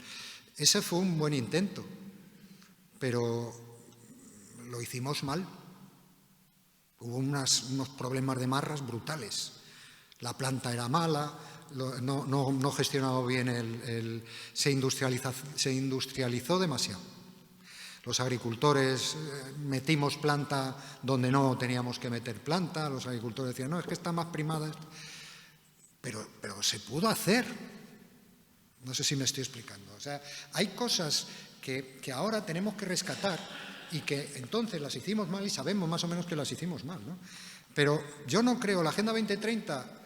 Ese fue un buen intento, pero lo hicimos mal. Hubo unos problemas de marras brutales. La planta era mala, no gestionaba bien, se industrializó demasiado. Los agricultores metimos planta donde no teníamos que meter planta, los agricultores decían, no, es que está más primada. Pero se pudo hacer. No sé si me estoy explicando. O sea, hay cosas que ahora tenemos que rescatar y que entonces las hicimos mal y sabemos más o menos que las hicimos mal, ¿no? Pero yo no creo, la Agenda 2030,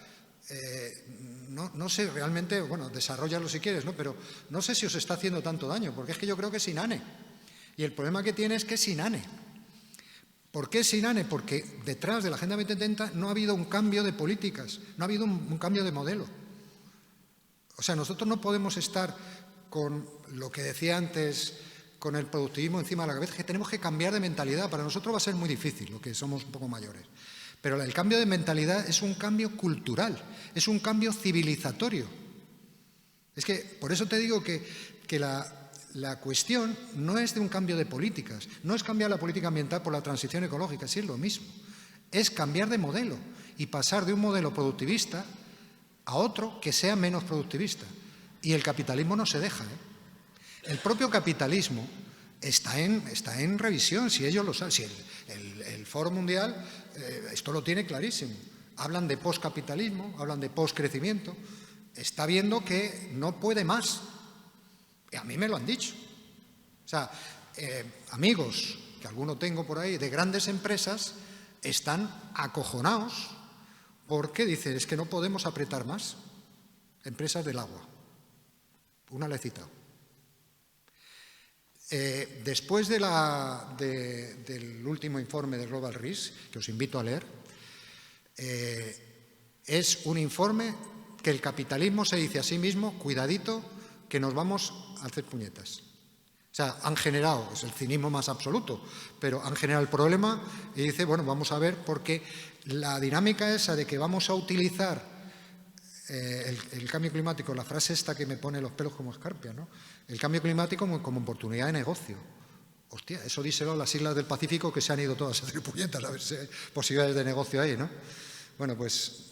no sé realmente, bueno, desarróllalo si quieres, ¿no? Pero no sé si os está haciendo tanto daño, porque es que yo creo que es inane. Y el problema que tiene es que es inane. ¿Por qué es inane? Porque detrás de la Agenda 2030 no ha habido un cambio de políticas, no ha habido un cambio de modelo. O sea, nosotros no podemos estar con lo que decía antes, con el productivismo encima de la cabeza, que tenemos que cambiar de mentalidad. Para nosotros va a ser muy difícil, lo que somos un poco mayores. Pero el cambio de mentalidad es un cambio cultural, es un cambio civilizatorio. Es que, por eso te digo que la cuestión no es de un cambio de políticas, no es cambiar la política ambiental por la transición ecológica, sí es lo mismo. Es cambiar de modelo y pasar de un modelo productivista a otro que sea menos productivista. Y el capitalismo no se deja, ¿eh? El propio capitalismo está en revisión, si ellos lo saben. Si el Foro Mundial esto lo tiene clarísimo. Hablan de poscapitalismo, hablan de poscrecimiento. Está viendo que no puede más. Y a mí me lo han dicho. O sea, amigos, que alguno tengo por ahí, de grandes empresas, están acojonados porque dicen, es que no podemos apretar más. Empresas del agua. Una la he citado. Después del último informe de Global Risk, que os invito a leer, es un informe que el capitalismo se dice a sí mismo, cuidadito, que nos vamos a hacer puñetas. O sea, han generado, es el cinismo más absoluto, pero han generado el problema y dice, bueno, vamos a ver, porque la dinámica esa de que vamos a utilizar el cambio climático, la frase esta que me pone los pelos como escarpia, ¿no? El cambio climático como oportunidad de negocio. Hostia, eso díselo a las islas del Pacífico que se han ido todas a hacer puñetas, a ver si hay posibilidades de negocio ahí, ¿no? Bueno, pues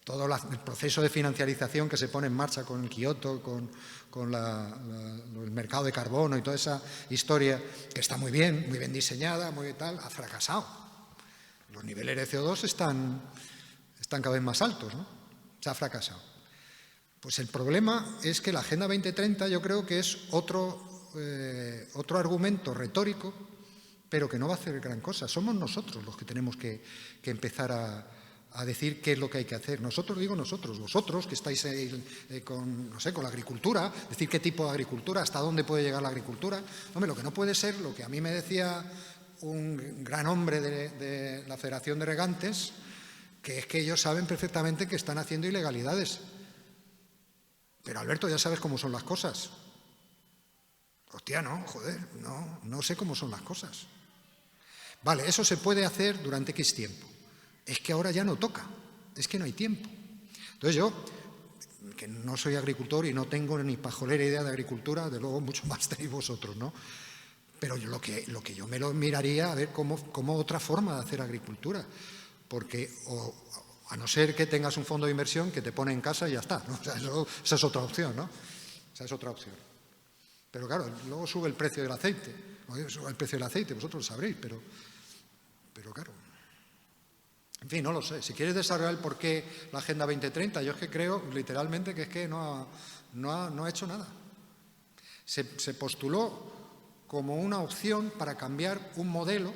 todo el proceso de financiarización que se pone en marcha con el Kioto, con el mercado de carbono y toda esa historia, que está muy bien diseñada, muy tal, ha fracasado. Los niveles de CO2 están cada vez más altos, ¿no? Se ha fracasado. Pues el problema es que la Agenda 2030 yo creo que es otro argumento retórico, pero que no va a hacer gran cosa. Somos nosotros los que tenemos que empezar a decir qué es lo que hay que hacer. Nosotros, digo nosotros, vosotros que estáis con la agricultura, decir qué tipo de agricultura, hasta dónde puede llegar la agricultura. Hombre, lo que no puede ser, lo que a mí me decía un gran hombre de la Federación de Regantes, que es que ellos saben perfectamente que están haciendo ilegalidades. Pero Alberto, ya sabes cómo son las cosas. Hostia, no, joder, no sé cómo son las cosas. Vale, eso se puede hacer durante X tiempo. Es que ahora ya no toca, es que no hay tiempo. Entonces yo, que no soy agricultor y no tengo ni pajolera idea de agricultura, de luego mucho más tenéis vosotros, ¿no? Pero lo que yo me lo miraría a ver cómo otra forma de hacer agricultura. Porque, a no ser que tengas un fondo de inversión que te pone en casa y ya está, ¿no? O sea, esa es otra opción, ¿no? Esa es otra opción. Pero claro, luego sube el precio del aceite. Sube el precio del aceite, vosotros lo sabréis, pero claro. En fin, no lo sé. Si quieres desarrollar el por qué la Agenda 2030, yo es que creo literalmente que es que no ha hecho nada. Se postuló como una opción para cambiar un modelo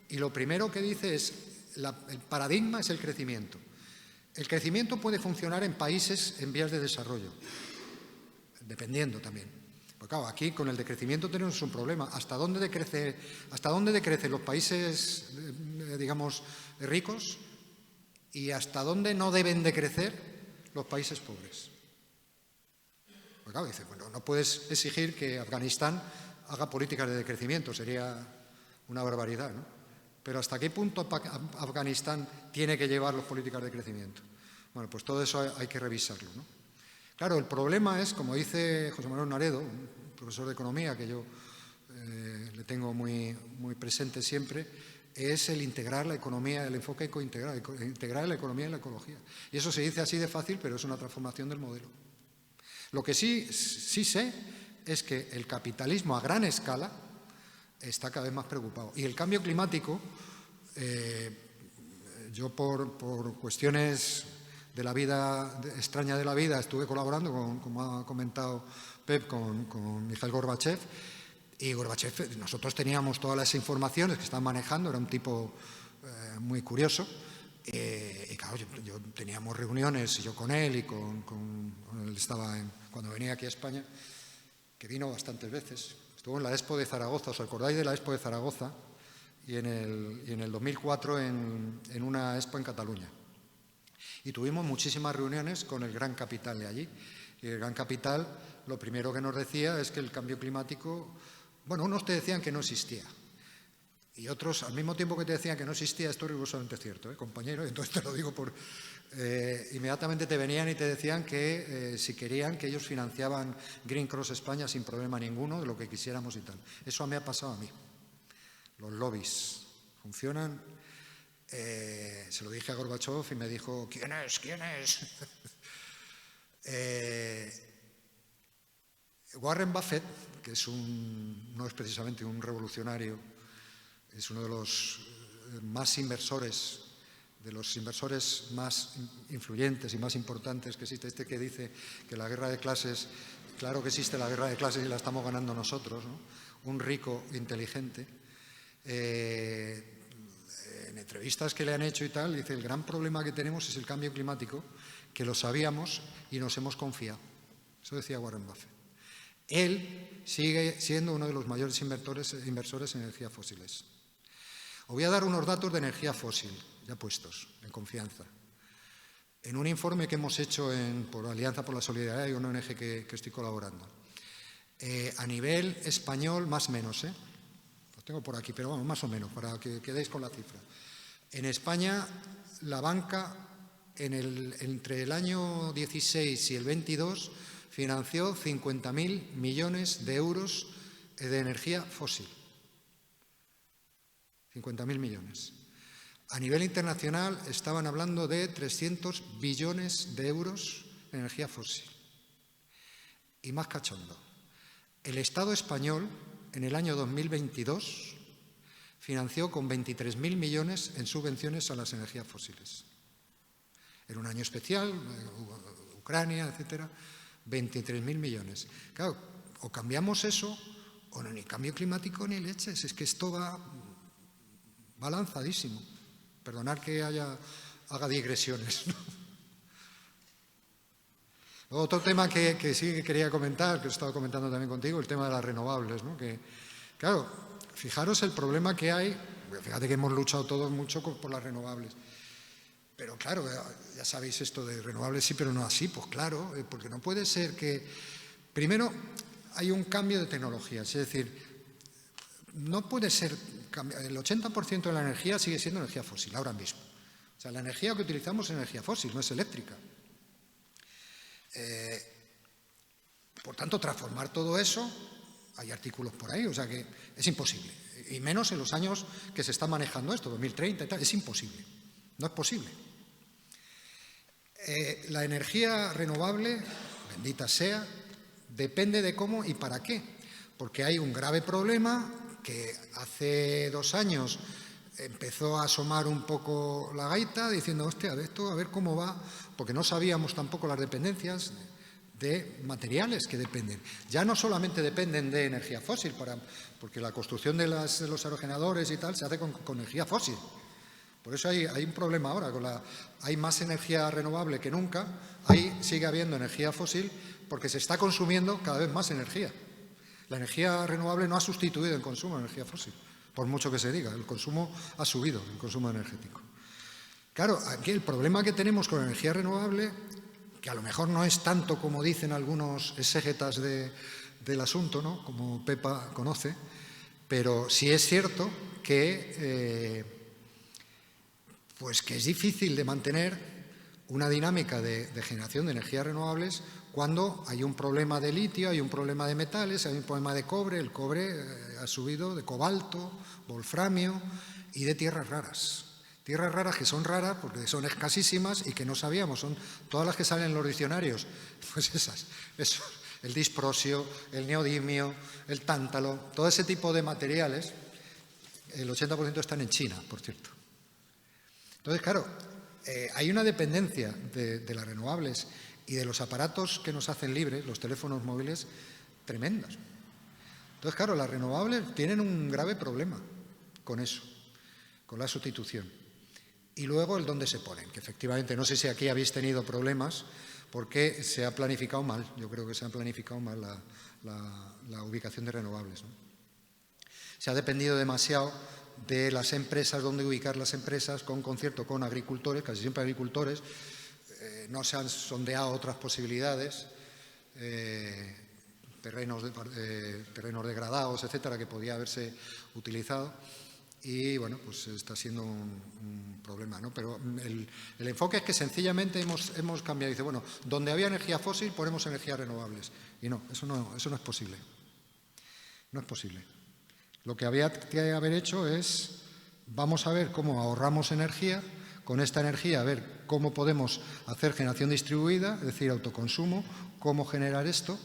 y lo primero que dice es el paradigma es el crecimiento. El crecimiento puede funcionar en países en vías de desarrollo, dependiendo también. Porque claro, aquí con el decrecimiento tenemos un problema. ¿Hasta dónde decrecen los países, digamos, ricos y hasta dónde no deben de crecer los países pobres? Porque claro, dice, bueno, no puedes exigir que Afganistán haga políticas de decrecimiento, sería una barbaridad, ¿no? Pero ¿hasta qué punto Afganistán tiene que llevar las políticas de crecimiento? Bueno, pues todo eso hay que revisarlo, ¿no? Claro, el problema es, como dice José Manuel Naredo, un profesor de economía que yo le tengo muy presente siempre, es el integrar la economía, el enfoque ecointegral, integrar la economía y la ecología. Y eso se dice así de fácil, pero es una transformación del modelo. Lo que sí sé es que el capitalismo a gran escala está cada vez más preocupado. Y el cambio climático, yo por cuestiones de la vida, extraña de la vida, estuve colaborando, como ha comentado Pep, con Mikhail Gorbachev, y Gorbachev, nosotros teníamos todas las informaciones que estaban manejando, era un tipo muy curioso, y claro, yo teníamos reuniones, yo con él y él estaba cuando venía aquí a España, que vino bastantes veces. Estuvo en la Expo de Zaragoza, ¿os acordáis de la Expo de Zaragoza? Y en el 2004 en una Expo en Cataluña. Y tuvimos muchísimas reuniones con el gran capital de allí. Y el gran capital, lo primero que nos decía es que el cambio climático, bueno, unos te decían que no existía. Y otros, al mismo tiempo que te decían que no existía, esto es rigurosamente cierto, compañero, entonces te lo digo inmediatamente te venían y te decían que si querían, que ellos financiaban Green Cross España sin problema ninguno, de lo que quisiéramos y tal. Eso me ha pasado a mí. Los lobbies funcionan. Se lo dije a Gorbachev y me dijo, ¿quién es? Warren Buffett, que no es precisamente un revolucionario, es uno de los más inversores, de los inversores más influyentes y más importantes que existe, que dice que la guerra de clases, claro que existe la guerra de clases y la estamos ganando nosotros, ¿no? Un rico inteligente, en entrevistas que le han hecho y tal, dice, el gran problema que tenemos es el cambio climático, que lo sabíamos y nos hemos confiado. Eso decía Warren Buffett. Él sigue siendo uno de los mayores inversores en energías fósiles. Os voy a dar unos datos de energía fósil, ya puestos, en confianza. En un informe que hemos hecho por Alianza por la Solidaridad y una ONG que estoy colaborando. A nivel español, más o menos, los tengo por aquí, pero vamos, más o menos, para que quedéis con la cifra. En España, la banca, entre el año 16 y el 22, financió 50.000 millones de euros de energía fósil. 50.000 millones. A nivel internacional estaban hablando de 300 billones de euros de energía fósil. Y más cachondo. El Estado español, en el año 2022, financió con 23.000 millones en subvenciones a las energías fósiles. Era un año especial, Ucrania, etcétera, 23.000 millones. Claro, o cambiamos eso o no, ni cambio climático ni leches, es que esto va lanzadísimo. Perdonad que haga digresiones, ¿no? Otro tema que sí que quería comentar, que he estado comentando también contigo, el tema de las renovables, ¿no? Que, claro, fijaros el problema que hay, fíjate que hemos luchado todos mucho por las renovables, pero claro, ya sabéis esto de renovables sí, pero no así, pues claro, porque no puede ser que, primero, hay un cambio de tecnologías, es decir, no puede ser, el 80% de la energía sigue siendo energía fósil ahora mismo. O sea, la energía que utilizamos es energía fósil, no es eléctrica. Por tanto, transformar todo eso, hay artículos por ahí, o sea que es imposible. Y menos en los años que se está manejando esto, 2030 y tal, es imposible. No es posible. La energía renovable, bendita sea, depende de cómo y para qué. Porque hay un grave problema que hace 2 años empezó a asomar un poco la gaita diciendo, hostia, esto a ver cómo va, porque no sabíamos tampoco las dependencias de materiales que dependen. Ya no solamente dependen de energía fósil, porque la construcción de los aerogeneradores y tal se hace con energía fósil. Por eso hay un problema ahora, hay más energía renovable que nunca, ahí sigue habiendo energía fósil porque se está consumiendo cada vez más energía. La energía renovable no ha sustituido el consumo de energía fósil, por mucho que se diga, el consumo ha subido, el consumo energético. Claro, aquí el problema que tenemos con la energía renovable, que a lo mejor no es tanto como dicen algunos exégetas del asunto, ¿no? Como Pepa conoce, pero sí es cierto que, pues que es difícil de mantener una dinámica de generación de energías renovables cuando hay un problema de litio, hay un problema de metales, hay un problema de cobre, el cobre ha subido, de cobalto, wolframio y de tierras raras. Tierras raras que son raras porque son escasísimas y que no sabíamos, son todas las que salen en los diccionarios, pues esas, el disprosio, el neodimio, el tántalo, todo ese tipo de materiales, el 80% están en China, por cierto. Entonces, claro, hay una dependencia de las renovables y de los aparatos que nos hacen libres, los teléfonos móviles, tremendas. Entonces, claro, las renovables tienen un grave problema con eso, con la sustitución. Y luego el dónde se ponen, que efectivamente, no sé si aquí habéis tenido problemas porque se ha planificado mal, yo creo que se ha planificado mal la ubicación de renovables, ¿no? Se ha dependido demasiado de las empresas, dónde ubicar las empresas, con concierto con agricultores, casi siempre agricultores, no se han sondeado otras posibilidades, terrenos degradados, etcétera, que podía haberse utilizado. Y, bueno, pues está siendo un problema, ¿no? Pero el enfoque es que sencillamente hemos cambiado. Dice, bueno, donde había energía fósil ponemos energías renovables. Y no, eso no es posible. No es posible. Lo que había que haber hecho es, vamos a ver cómo ahorramos energía, con esta energía a ver cómo podemos hacer generación distribuida, es decir, autoconsumo, cómo generar esto,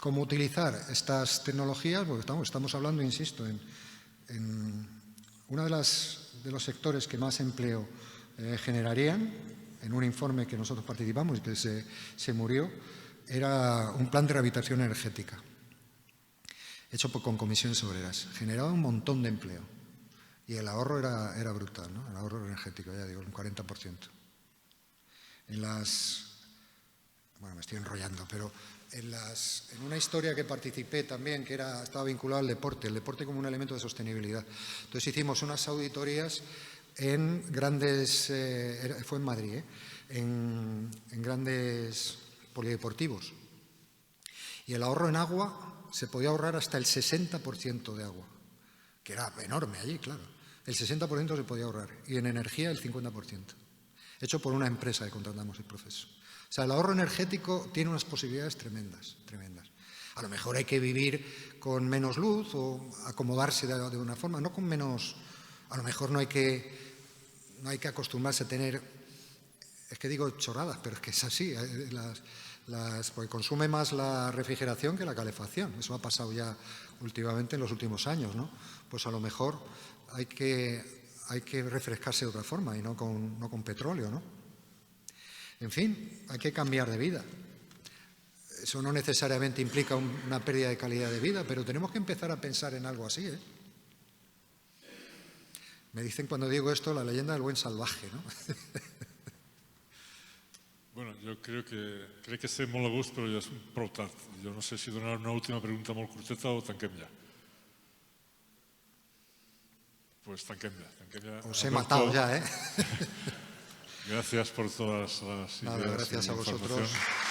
cómo utilizar estas tecnologías, porque estamos hablando, insisto, en uno de los sectores que más empleo generarían, en un informe que nosotros participamos y que se murió, era un plan de rehabilitación energética, hecho con comisiones obreras. Generaba un montón de empleo y el ahorro era brutal, ¿no? El ahorro energético, ya digo, un 40%. Bueno, me estoy enrollando, pero en una historia que participé también, que estaba vinculado al deporte, el deporte como un elemento de sostenibilidad. Entonces hicimos unas auditorías en grandes, fue en Madrid, en grandes polideportivos. Y el ahorro en agua se podía ahorrar hasta el 60% de agua, que era enorme allí, claro. El 60% se podía ahorrar y en energía el 50%, hecho por una empresa que contratamos el proceso. O sea, el ahorro energético tiene unas posibilidades tremendas, tremendas. A lo mejor hay que vivir con menos luz o acomodarse de una forma, no con menos. A lo mejor no hay que acostumbrarse a tener, es que digo chorradas, pero es que es así, porque consume más la refrigeración que la calefacción. Eso ha pasado ya últimamente en los últimos años, ¿no? Pues a lo mejor hay que hay que refrescarse de otra forma y no con petróleo, ¿no? En fin, hay que cambiar de vida. Eso no necesariamente implica una pérdida de calidad de vida, pero tenemos que empezar a pensar en algo así, ¿eh? Me dicen cuando digo esto la leyenda del buen salvaje, no? Bueno, jo crec que estem molt a gust, però ja és prou tard. Jo no sé si donar una última pregunta molt curteta o tanquem ja. Pues tanquem ja. Os he matado ya, ¿eh? Gracias por todas las ideas. Nada, gracias y a vosotros. información.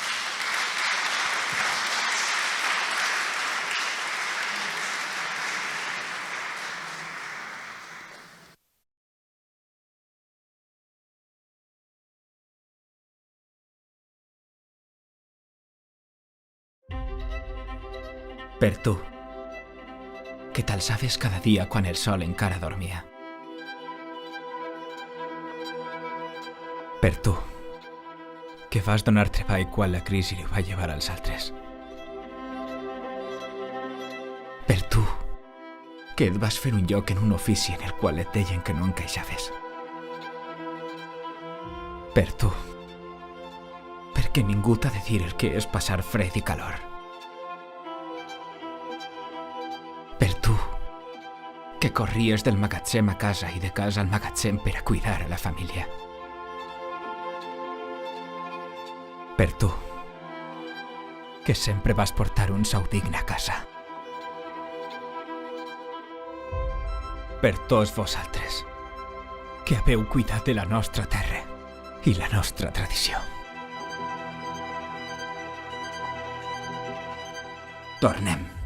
Per tu, que te'l sabes cada dia quan el sol encara dormia. Per tu, que vas donar treball quan la crisi li va llevar als altres. Per tu, que et vas fer un lloc en un ofici en el qual et deien que no encaixaves. Per tu, perquè ningú t'ha de dir el que és passar fred i calor. Per tu, que corries del magatzem a casa i de casa al magatzem per a cuidar a la família. Per tu, que sempre vas portar un sou digne a casa. Per tots vosaltres, que haveu cuidat de la nostra terra i la nostra tradició. Tornem.